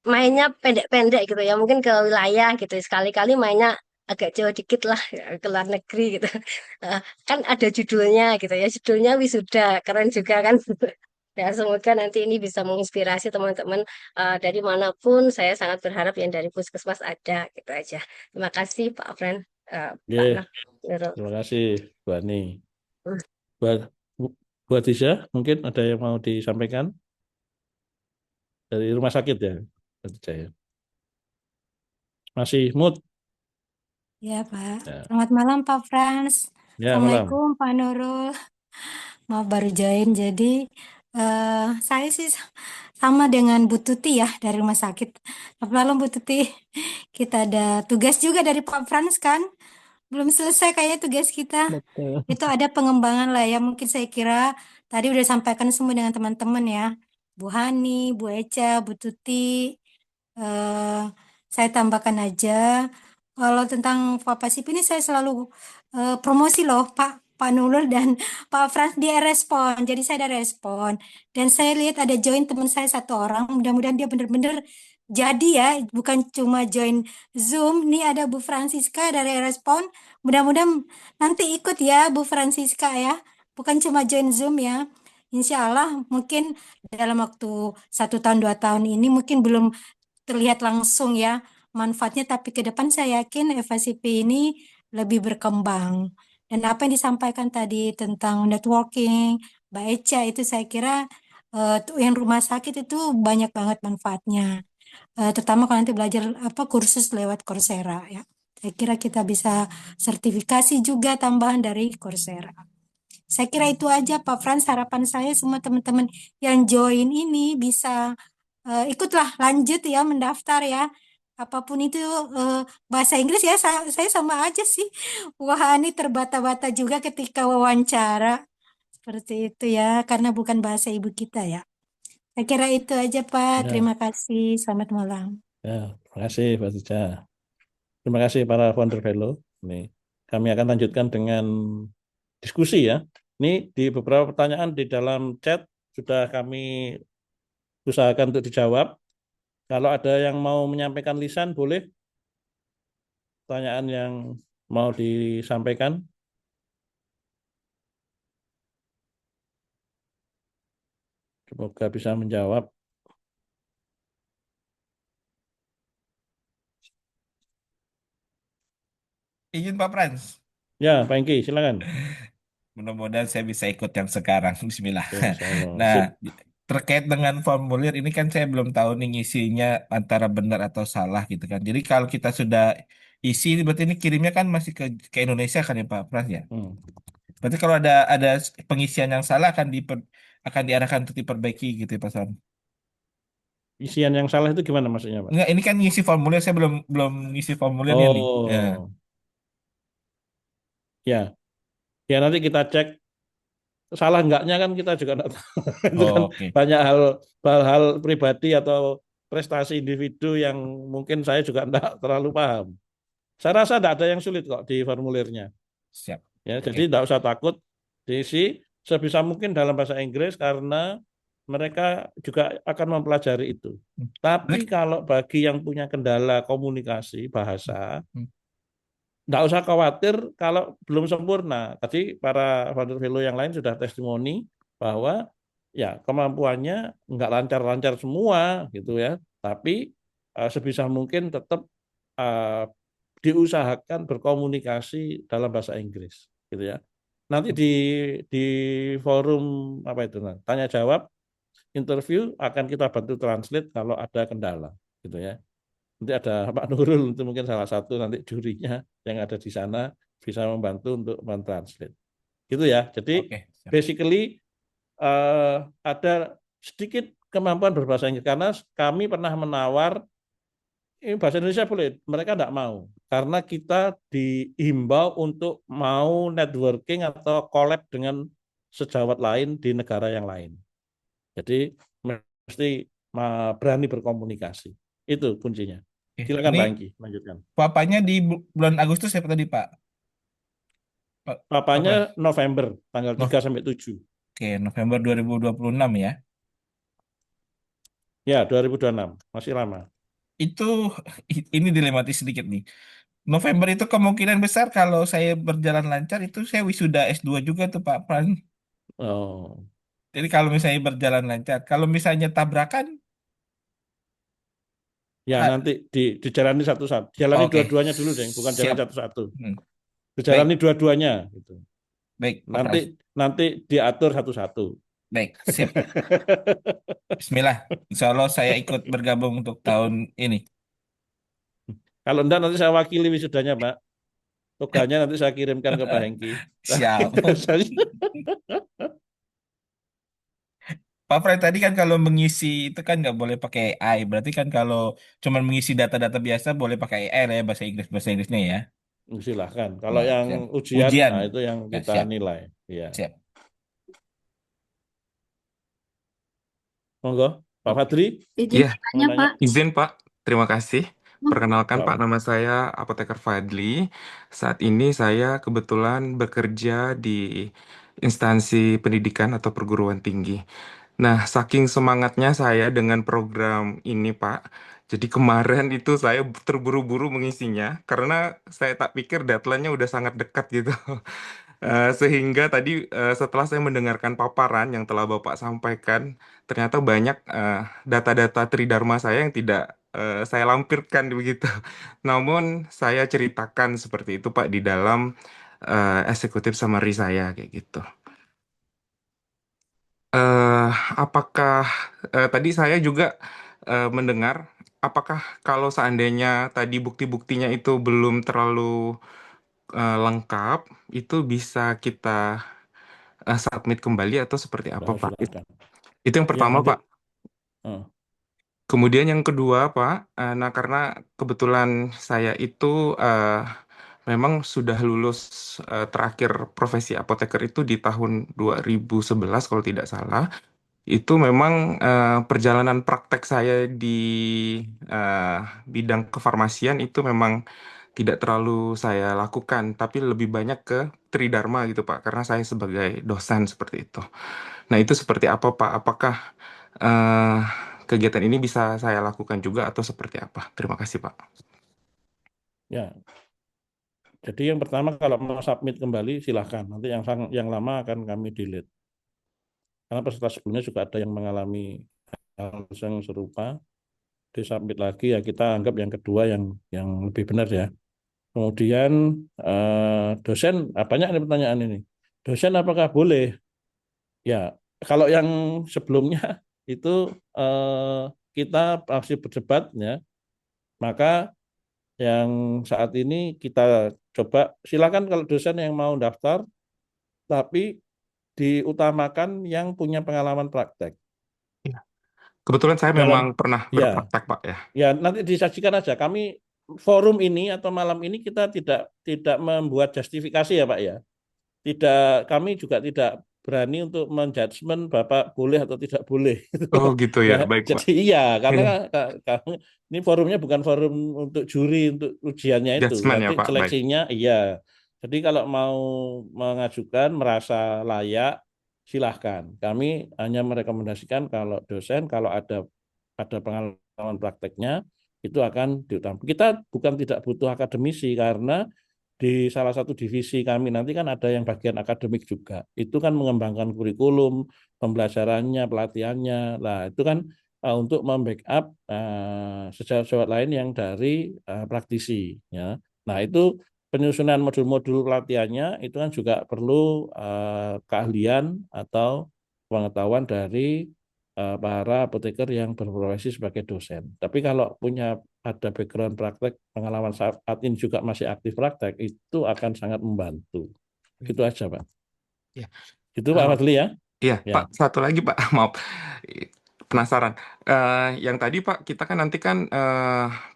mainnya pendek-pendek gitu ya, mungkin ke wilayah gitu. Sekali-kali mainnya agak jauh dikit lah ya, ke luar negeri gitu. Eh, kan ada judulnya gitu ya, judulnya wisuda, keren juga kan. Ya, semoga nanti ini bisa menginspirasi teman-teman dari manapun. Saya sangat berharap yang dari puskesmas ada gitu aja. Terima kasih Pak Fren, Oke, Pak Nah. Nurul. terima kasih Bu Ani. Buat buat Tisha, mungkin ada yang mau disampaikan dari rumah sakit ya, Bu Tisha ya. Masih mood Ya, Pak. ya, Selamat malam, Pak Frans. ya malam. Assalamualaikum, Pak Nurul. Mau baru join, jadi saya sih sama dengan Bu Tuti ya dari rumah sakit. Selamat malam, Bu Tuti. Kita ada tugas juga dari Pak Frans kan? Belum selesai kayaknya tugas kita. Betul. Itu ada pengembangan lah ya. Mungkin saya kira tadi udah sampaikan semua dengan teman-teman ya. Bu Hani, Bu Eca, Bu Tuti. eh saya tambahkan aja. Kalau tentang Pak Pasif ini saya selalu promosi loh Pak Nurul dan Pak Frans, dia respon. Jadi saya ada respon. Dan saya lihat ada join teman saya satu orang. Mudah-mudahan dia benar-benar jadi ya, bukan cuma join Zoom. Nih ada Bu Francisca dari respon. Mudah-mudahan nanti ikut ya Bu Francisca ya. Bukan cuma join Zoom ya. Insya Allah mungkin dalam waktu 1 tahun 2 tahun ini mungkin belum terlihat langsung ya manfaatnya, tapi ke depan saya yakin FACP ini lebih berkembang. Dan apa yang disampaikan tadi tentang networking, Mbak Eca, itu saya kira yang rumah sakit itu banyak banget manfaatnya. Terutama kalau nanti belajar kursus lewat Coursera ya. Saya kira kita bisa sertifikasi juga tambahan dari Coursera. Saya kira itu aja Pak Frans, harapan saya semua teman-teman yang join ini bisa ikutlah lanjut ya mendaftar ya. Apapun itu bahasa Inggris ya saya sama aja sih. Wah, ini terbata-bata juga ketika wawancara. Seperti itu ya, karena bukan bahasa ibu kita ya. Saya kira itu aja Pak. Ya, Terima kasih. Selamat malam. ya, terima kasih Bu Tisha. Terima kasih para founder fellow. Nih, kami akan lanjutkan dengan diskusi ya. Ini di beberapa pertanyaan di dalam chat sudah kami usahakan untuk dijawab. Kalau ada yang mau menyampaikan lisan, boleh. Pertanyaan yang mau disampaikan. Semoga bisa menjawab. Izin Pak Frans. Ya, Pak Engki, silakan. Mudah-mudahan saya bisa ikut yang sekarang. Bismillah. Oke, Insya Allah. Nah, Sip. terkait dengan formulir ini kan saya belum tahu nih ngisinya antara benar atau salah gitu kan. Jadi kalau kita sudah isi, berarti ini kirimnya kan masih ke Indonesia kan ya Pak Frans ya. Hmm. Berarti kalau ada pengisian yang salah akan diarahkan untuk diperbaiki gitu ya Pak Frans. Isian yang salah itu gimana maksudnya, Pak? Enggak, ini kan ngisi formulir, saya belum ngisi formulirnya nih. Ya. Oh, ya. Ya nanti kita cek salah enggaknya kan kita juga enggak tahu. Itu kan Oke, banyak hal pribadi atau prestasi individu yang mungkin saya juga enggak terlalu paham. Saya rasa enggak ada yang sulit kok di formulirnya. siap. Ya, Oke. jadi enggak usah takut diisi sebisa mungkin dalam bahasa Inggris karena mereka juga akan mempelajari itu. Tapi kalau bagi yang punya kendala komunikasi bahasa, Hmm. nggak usah khawatir kalau belum sempurna. Tadi para founder fellow yang lain sudah testimoni bahwa ya kemampuannya nggak lancar-lancar semua gitu ya. Tapi sebisa mungkin tetap uh, diusahakan berkomunikasi dalam bahasa Inggris gitu ya. Nanti di forum apa itu tanya jawab interview akan kita bantu translate kalau ada kendala gitu ya. Nanti ada Pak Nurul, itu mungkin salah satu nanti jurinya yang ada di sana bisa membantu untuk mentranslate. Gitu ya. Jadi Oke, siap. basically ada sedikit kemampuan berbahasa Inggris karena kami pernah menawar ini bahasa Indonesia boleh, mereka tidak mau karena kita dihimbau untuk mau networking atau collab dengan sejawat lain di negara yang lain. Jadi mesti berani berkomunikasi. Itu kuncinya. Oke, Silakan ini Pak Engki, lanjutkan. papanya di bulan Agustus ya tadi Pak? Pak Fran? Papanya November, tanggal Nov 3 sampai 7. Oke, November 2026 ya. Ya, 2026. Masih lama. Itu ini dilematis sedikit nih. November itu kemungkinan besar kalau saya berjalan lancar itu saya wisuda S2 juga tuh Pak Fran. Oh. Jadi kalau misalnya berjalan lancar, kalau misalnya tabrakan, Ya, nanti dijalani satu-satu. Jalani oke, dua-duanya dulu, Deng. Bukan jalan siap. satu-satu. Hmm. Dijalani Baik, dua-duanya. Gitu. baik, Pak Fran. Nanti diatur satu-satu. Baik, sip. Bismillah. Insya Allah saya ikut bergabung untuk tahun ini. Kalau enggak nanti saya wakili wisudanya, Pak. Toganya nanti saya kirimkan ke Pak Hengki. Siap. Pak Fred tadi kan kalau mengisi itu kan nggak boleh pakai AI. Berarti kan kalau cuma mengisi data-data biasa boleh pakai AI lah ya bahasa Inggrisnya ya. Silahkan. Kalau Nah, yang siap. ujian, Ujian. nah itu yang Nah, kita siap. nilai. Ya. Siap. Monggo, Pak Fadri. Izin Iya, bertanya, Mau Pak. nanya? izin Pak. Terima kasih. Perkenalkan Pak, Pak. nama saya Apoteker Fadli. Saat ini saya kebetulan bekerja di instansi pendidikan atau perguruan tinggi. Nah, saking semangatnya saya dengan program ini, Pak. Jadi kemarin itu saya terburu-buru mengisinya karena saya tak pikir deadline-nya udah sangat dekat gitu. Sehingga tadi setelah saya mendengarkan paparan yang telah Bapak sampaikan, ternyata banyak data-data Tridharma saya yang tidak saya lampirkan begitu. Namun saya ceritakan seperti itu Pak di dalam eksekutif summary saya kayak gitu. Eh, apakah tadi saya juga mendengar, apakah kalau seandainya tadi bukti-buktinya itu belum terlalu lengkap, itu bisa kita submit kembali atau seperti apa, Nah, Pak? silakan. Itu yang Ya, pertama, nanti. Pak. Oh. Kemudian yang kedua, Pak, nah karena kebetulan saya itu memang sudah lulus terakhir profesi apoteker itu di tahun 2011 kalau tidak salah. Itu memang perjalanan praktek saya di eh, bidang kefarmasian itu memang tidak terlalu saya lakukan, tapi lebih banyak ke Tridharma gitu Pak, karena saya sebagai dosen seperti itu. Nah itu seperti apa Pak? Apakah eh, kegiatan ini bisa saya lakukan juga atau seperti apa? Terima kasih Pak. Ya. Jadi yang pertama kalau mau submit kembali silahkan. Nanti yang lama akan kami delete. Karena peserta sebelumnya juga ada yang mengalami hal yang serupa. Disubmit lagi ya kita anggap yang kedua yang lebih benar ya. Kemudian dosen, banyak nih pertanyaan ini. Dosen apakah boleh? Ya, kalau yang sebelumnya itu kita masih berdebat ya, maka yang saat ini kita coba silakan kalau dosen yang mau daftar, tapi diutamakan yang punya pengalaman praktek. Ya. Kebetulan saya memang pernah Ya, berpraktek Pak ya. ya nanti disajikan aja. Kami forum ini atau malam ini kita tidak membuat justifikasi ya Pak ya. Kami juga tidak berani untuk menjudgment Bapak boleh atau tidak boleh. Oh gitu ya, Ya, baik Pak. jadi iya, karena Iya. ini forumnya bukan forum untuk juri untuk ujiannya itu, Judgement ya nanti Pak, baik. seleksinya iya. Jadi kalau mau mengajukan merasa layak, silahkan. Kami hanya merekomendasikan kalau dosen kalau ada pengalaman prakteknya itu akan diutamakan. Kita bukan tidak butuh akademisi karena di salah satu divisi kami nanti kan ada yang bagian akademik juga. Itu kan mengembangkan kurikulum, pembelajarannya, pelatihannya. Nah, itu kan untuk membackup sejawat-sejawat lain yang dari praktisi ya. Nah, itu penyusunan modul-modul pelatihannya itu kan juga perlu keahlian atau pengetahuan dari para apoteker yang berprofesi sebagai dosen. Tapi kalau punya ada background praktek, pengalaman saat ini juga masih aktif praktek, itu akan sangat membantu. Itu aja, Pak. Ya. Itu Pak Fadli ya. Iya, Ya. Pak, satu lagi Pak, maaf, penasaran. Yang tadi Pak, kita kan nanti kan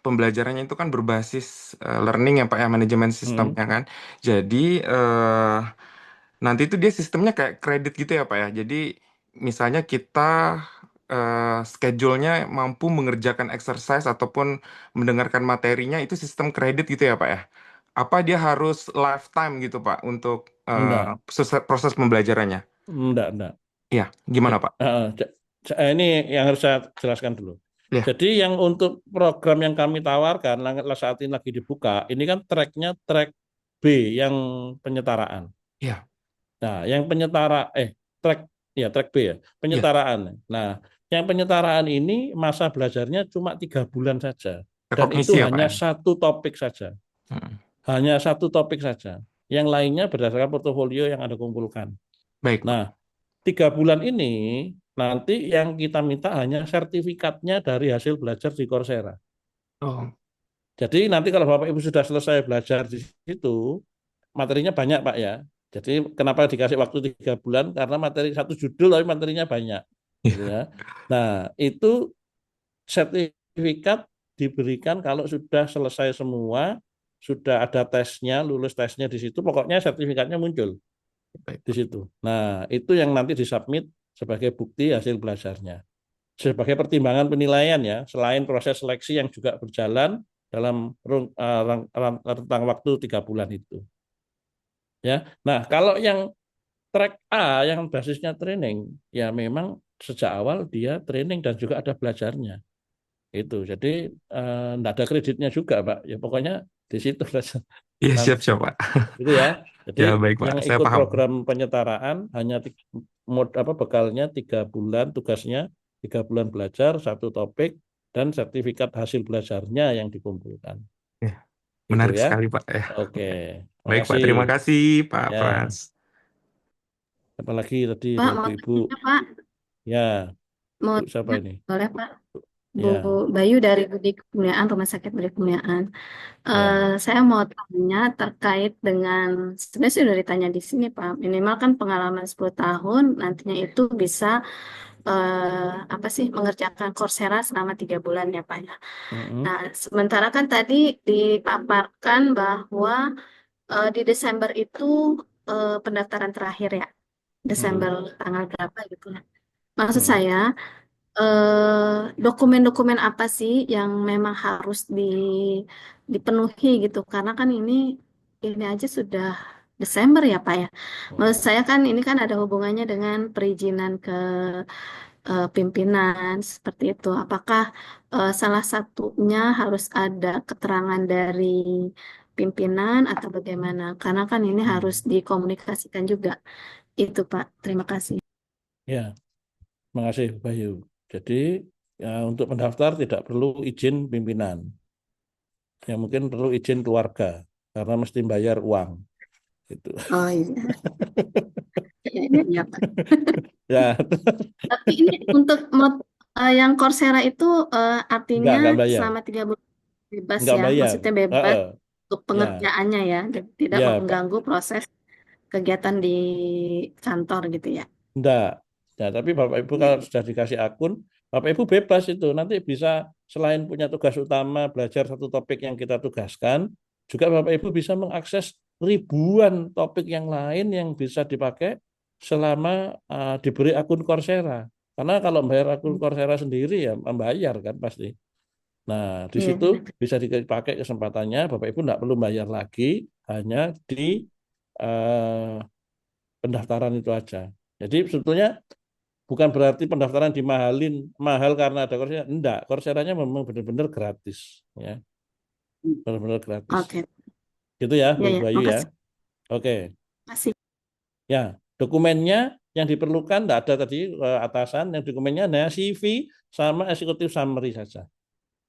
pembelajarannya itu kan berbasis learning ya Pak ya, manajemen sistemnya kan. Jadi nanti itu dia sistemnya kayak kredit gitu ya Pak ya. Jadi misalnya kita schedule-nya mampu mengerjakan exercise ataupun mendengarkan materinya itu sistem kredit gitu ya Pak ya. Apa dia harus lifetime gitu Pak untuk Enggak, proses pembelajarannya? enggak. Iya, gimana Pak? Ini yang harus saya jelaskan dulu. Iya. Jadi yang untuk program yang kami tawarkan saat ini lagi dibuka, ini kan tracknya track B yang penyetaraan. Iya. Nah, yang track B ya, penyetaraan. Nah, yang penyetaraan ini masa belajarnya cuma 3 bulan saja, dan itu Rekognisi ya, Pak, hanya ya? satu topik saja, hanya satu topik saja. Yang lainnya berdasarkan portofolio yang Anda kumpulkan. Baik. Nah, 3 bulan ini nanti yang kita minta hanya sertifikatnya dari hasil belajar di Coursera. Oh. Jadi nanti kalau Bapak Ibu sudah selesai belajar di situ, materinya banyak Pak ya. Jadi kenapa dikasih waktu 3 bulan? Karena materi satu judul tapi materinya banyak. Gitu ya. Nah, itu sertifikat diberikan kalau sudah selesai semua, sudah ada tesnya, lulus tesnya di situ, pokoknya sertifikatnya muncul di situ. Nah, itu yang nanti disubmit sebagai bukti hasil belajarnya. Sebagai pertimbangan penilaian ya, selain proses seleksi yang juga berjalan dalam rentang waktu 3 bulan itu. Ya. Nah, kalau yang track A yang basisnya training, ya memang sejak awal dia training dan juga ada belajarnya. Itu. Jadi enggak ada kreditnya juga, Pak. Ya pokoknya di situ saja. Iya, siap Pak. Gitu ya. Jadi Ya, baik, Pak. yang Saya ikut paham. program penyetaraan hanya bekalnya 3 bulan, tugasnya 3 bulan belajar, satu topik, dan sertifikat hasil belajarnya yang dikumpulkan. Ya. Gitu Menarik ya. sekali, Pak. Ya. Oke. Baik, Pak. Terima kasih, Pak Ya. Frans. Apalagi tadi Pak, mau Ibu. tanya, Pak. Ya. Mau Bu, siapa tanya, ini? boleh, Pak? Bu Ya. Bayu dari Budi Kemuliaan, Rumah Sakit Budi Kemuliaan. Ya. Saya mau tanya terkait dengan, sebenarnya sudah ditanya di sini, Pak. Minimal kan pengalaman 10 tahun, nantinya itu bisa mengerjakan Coursera selama 3 bulan ya, Pak ya. Nah, sementara kan tadi dipaparkan bahwa di Desember itu pendaftaran terakhir ya, Desember tanggal berapa gitu ya. Maksud saya, dokumen-dokumen apa sih yang memang harus dipenuhi gitu? Karena kan ini aja sudah Desember ya, Pak ya. Maksud saya kan ini kan ada hubungannya dengan perizinan ke pimpinan seperti itu. Apakah salah satunya harus ada keterangan dari pimpinan atau bagaimana? Karena kan ini harus dikomunikasikan juga. Itu Pak. Terima kasih. Ya, terima kasih Bayu. Jadi ya, untuk mendaftar tidak perlu izin pimpinan. Ya mungkin perlu izin keluarga karena mesti bayar uang. Gitu. Oh iya. Iya, Pak. Ya. Tapi ini untuk yang Coursera itu artinya Enggak bayar. selama 3 bulan bebas Enggak ya, bayar. maksudnya bebas untuk pengerjaannya ya, tidak Ya, mengganggu proses kegiatan di kantor gitu ya. Enggak. Nah, tapi Bapak Ibu kalau sudah dikasih akun, Bapak Ibu bebas itu. Nanti bisa selain punya tugas utama belajar satu topik yang kita tugaskan, juga Bapak Ibu bisa mengakses ribuan topik yang lain yang bisa dipakai selama diberi akun Coursera. Karena kalau bayar akun Coursera sendiri ya membayar kan pasti. Nah, di situ bisa dipakai kesempatannya, Bapak Ibu enggak perlu bayar lagi, hanya di pendaftaran itu aja. Jadi sebetulnya bukan berarti pendaftaran dimahalin, mahal karena ada Coursera. Enggak, Coursera-nya memang benar-benar gratis. Ya. Benar-benar gratis. Oke. Gitu ya, Bu Ya, Bayu ya. makasih. Oke. Makasih. Ya, dokumennya yang diperlukan enggak ada tadi atasan, yang dokumennya hanya CV sama executive summary saja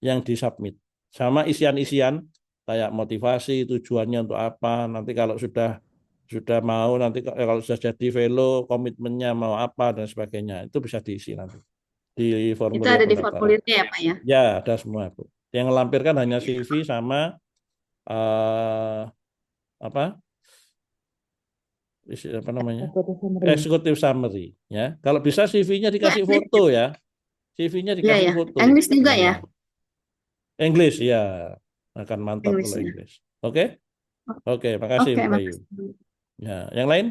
yang disubmit. Sama isian-isian kayak motivasi, tujuannya untuk apa, nanti kalau sudah mau, nanti kalau sudah jadi fellow, komitmennya mau apa dan sebagainya, itu bisa diisi nanti di formulir Itu ada di pendaftaran. formulirnya ya, Pak ya? Ya, ada semua, Bu. Yang melampirkan hanya CV sama apa namanya? Executive summary ya. Kalau bisa CV-nya Ya, dikasih foto ya. CV-nya ya, dikasih ya. foto. English juga ya. Ya. English ya. Akan mantap kalau Englishnya. English. Oke? Oke, makasih Oke, Bu Bayu. makasih. Ya, yang lain?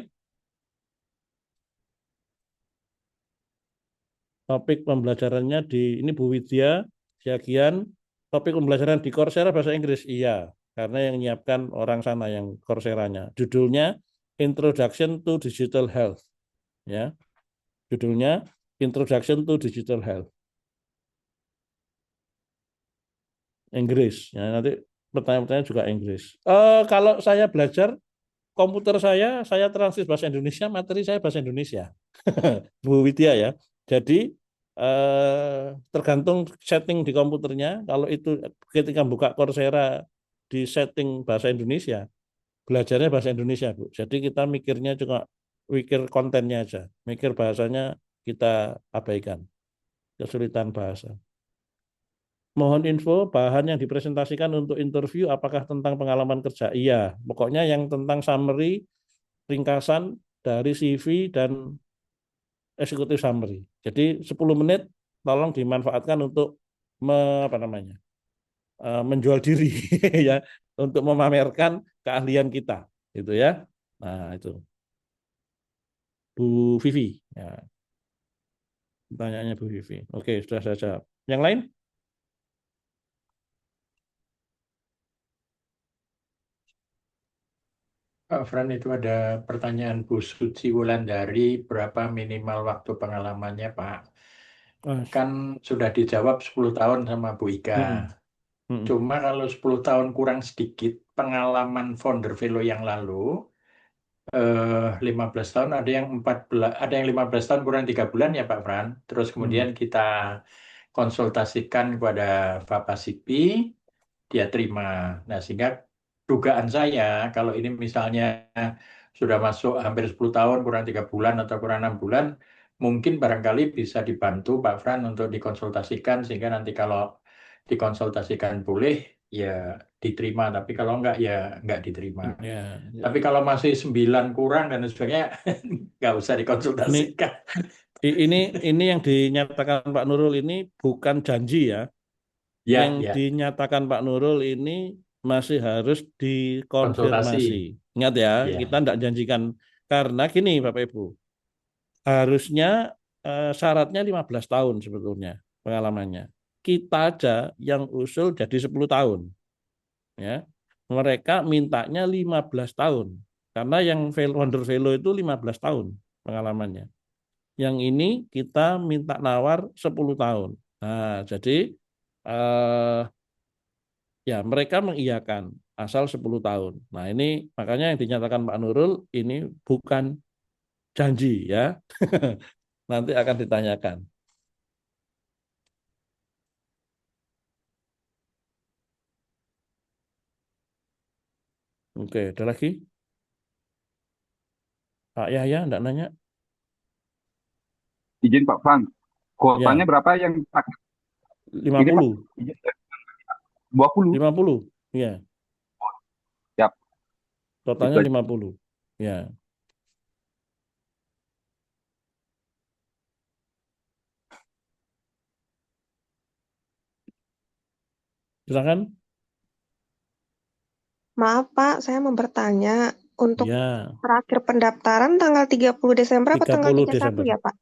Topik pembelajarannya ini Bu Widya, Siagian, topik pembelajaran di Coursera bahasa Inggris. Iya, karena yang menyiapkan orang sana yang Coursera-nya. Judulnya Introduction to Digital Health. Ya. Judulnya Introduction to Digital Health. Inggris. Ya, nanti pertanyaan-pertanyaan juga Inggris. Kalau saya belajar komputer saya translate bahasa Indonesia, materi saya bahasa Indonesia. Bu Widya ya. Jadi tergantung setting di komputernya. Kalau itu ketika buka Coursera di setting bahasa Indonesia, belajarnya bahasa Indonesia, Bu. Jadi kita mikirnya juga mikir kontennya aja, mikir bahasanya kita abaikan. Kesulitan bahasa. Mohon info bahan yang dipresentasikan untuk interview apakah tentang pengalaman kerja? Iya, pokoknya yang tentang summary, ringkasan dari CV dan executive summary. Jadi 10 menit tolong dimanfaatkan untuk menjual diri ya, untuk memamerkan keahlian kita, gitu ya. Nah, itu. Bu Vivi, ya. Pertanyaannya Bu Vivi. Oke, sudah saya jawab. Yang lain? Pak Fran, itu ada pertanyaan Bu Suci Wulandari, berapa minimal waktu pengalamannya Pak? Kan sudah dijawab 10 tahun sama Bu Ika. Cuma kalau 10 tahun kurang sedikit, pengalaman founder Velo yang lalu, 15 tahun, ada yang 15 tahun kurang 3 bulan ya Pak Fran. Terus kemudian kita konsultasikan kepada Bapak Sipi, dia terima. Nah, sehingga dugaan saya kalau ini misalnya sudah masuk hampir 10 tahun, kurang 3 bulan atau kurang 6 bulan, mungkin barangkali bisa dibantu Pak Fran untuk dikonsultasikan, sehingga nanti kalau dikonsultasikan boleh, ya diterima. Tapi kalau enggak, ya enggak diterima. Ya, Tapi kalau masih 9 kurang dan sebagainya, enggak usah dikonsultasikan. Ini yang dinyatakan Pak Nurul ini bukan janji ya. Ya, yang ya. dinyatakan Pak Nurul ini masih harus dikonfirmasi. Konsultasi. Ingat ya, Ya. kita tidak janjikan. Karena gini Bapak Ibu, harusnya syaratnya 15 tahun sebetulnya pengalamannya. Kita aja yang usul jadi 10 tahun. Ya. Mereka mintanya 15 tahun. Karena yang Wonder Velo itu 15 tahun pengalamannya. Yang ini kita minta nawar 10 tahun. Nah, jadi ya mereka mengiyakan asal 10 tahun. Nah, ini makanya yang dinyatakan Pak Nurul ini bukan janji ya. Nanti akan ditanyakan. Oke, ada lagi? Pak Yahya enggak nanya? Izin Pak Frank, kuotanya Ya. berapa yang Pak? 50. 20. 50. Ya. Siap. Totalnya Itu aja. 50. Ya. Silakan. Maaf Pak, saya mau bertanya untuk Ya. terakhir pendaftaran tanggal 30 Desember apa tanggal 30 31 Desember. ya Pak?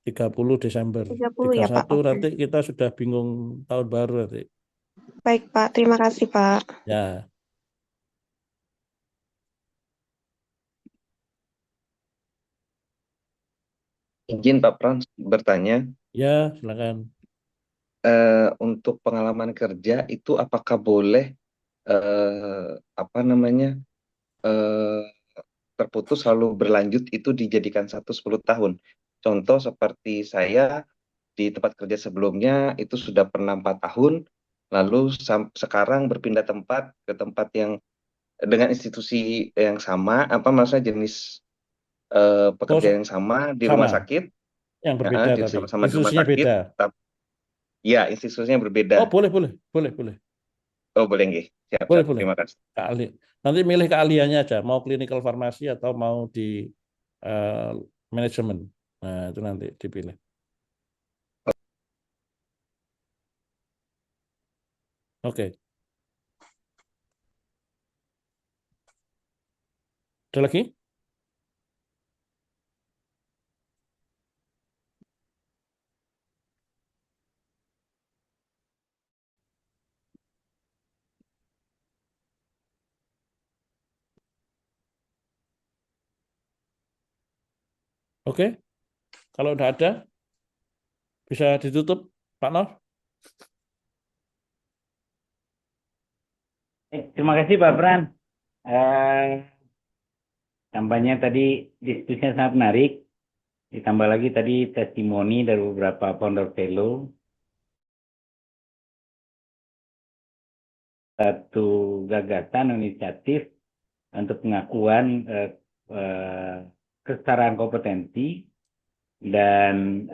30 Desember. 30 ya Pak. 31 Oke. nanti kita sudah bingung tahun baru nanti. Baik Pak, terima kasih Pak. Ya. Izin Pak Frans bertanya, Ya, silakan. untuk pengalaman kerja itu apakah boleh terputus lalu berlanjut itu dijadikan 10 tahun? Contoh seperti saya di tempat kerja sebelumnya itu sudah pernah 4 tahun, lalu sekarang berpindah tempat ke tempat yang dengan institusi yang sama, maksudnya jenis pekerjaan yang sama di rumah sakit. Yang berbeda Sama-sama di rumah institusinya sakit, beda. Ya, institusinya Oh, berbeda. boleh. Oh, boleh nggih. Siap, Boleh. terima kasih. Nanti milih keahliannya aja, mau clinical farmasi atau mau di eh, manajemen. Nah, itu nanti dipilih. Oke. Ada lagi? Oke. Kalau udah ada, bisa ditutup, Pak Nov. Terima kasih Pak Fran. Tampaknya tadi diskusinya sangat menarik. Ditambah lagi tadi testimoni dari beberapa founder fellow. Satu gagasan inisiatif untuk pengakuan kesetaraan kompetensi dan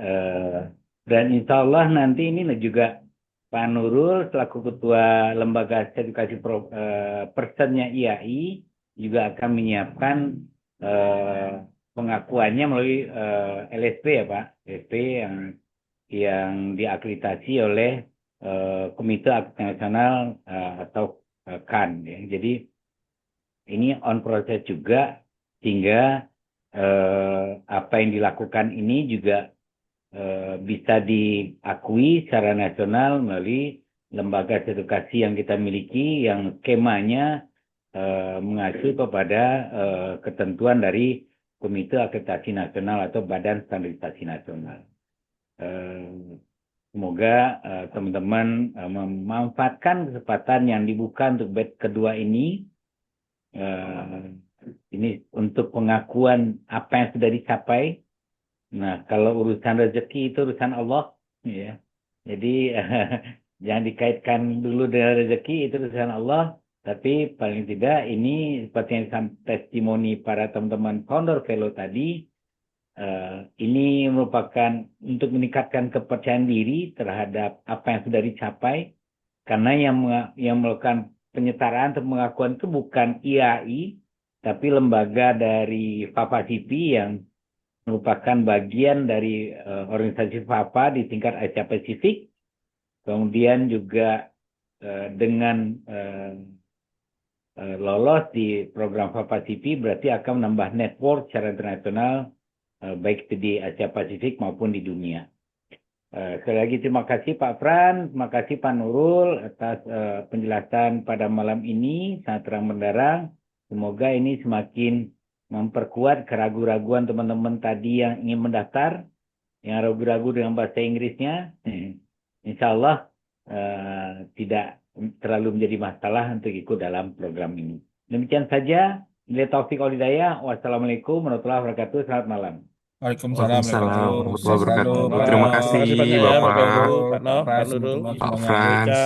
insya Allah nanti ini juga Pak Nurul selaku ketua lembaga sertifikasi personnya IAI juga akan menyiapkan pengakuannya melalui LSP ya Pak, LSP yang diakreditasi oleh Komite Akreditasi Nasional atau KAN. Ya. Jadi ini on proses juga sehingga apa yang dilakukan ini juga bisa diakui secara nasional melalui lembaga sertifikasi yang kita miliki yang skemanya mengacu kepada ketentuan dari Komite Akreditasi Nasional atau Badan Standarisasi Nasional. Semoga teman-teman memanfaatkan kesempatan yang dibuka untuk batch kedua ini untuk pengakuan apa yang sudah dicapai. Nah, kalau urusan rezeki itu urusan Allah, ya. Jadi jangan dikaitkan dulu dengan rezeki, itu urusan Allah. Tapi paling tidak ini seperti yang testimoni para teman-teman founder fellow tadi, ini merupakan untuk meningkatkan kepercayaan diri terhadap apa yang sudah dicapai. Karena yang melakukan penyetaraan atau pengakuan itu bukan IAI, tapi lembaga dari FAPA-CP yang merupakan bagian dari organisasi FAPA di tingkat Asia Pasifik. Kemudian juga dengan lolos di program FAPA-CP berarti akan menambah network secara internasional baik itu di Asia Pasifik maupun di dunia. Sekali lagi terima kasih Pak Fran, terima kasih Pak Nurul atas penjelasan pada malam ini, sangat terang benderang. Semoga ini semakin memperkuat keraguan-raguan teman-teman tadi yang ingin mendaftar, yang ragu-ragu dengan bahasa Inggrisnya. Insya Allah tidak terlalu menjadi masalah untuk ikut dalam program ini. Demikian saja. Bila taufik wal hidayah. Wassalamualaikum warahmatullahi wabarakatuh. Selamat malam. Waalaikumsalam Waalaikumsalam warahmatullahi warahmatullahi wabarakatuh. wabarakatuh. Pak Terima Nurul, kasih Terima kasih banyak ya, Bapak, Bapak Ibu, Pak Pak Nov, Pak Frans, Nurul, teman-teman Pak semuanya. Bu Frans. Eca.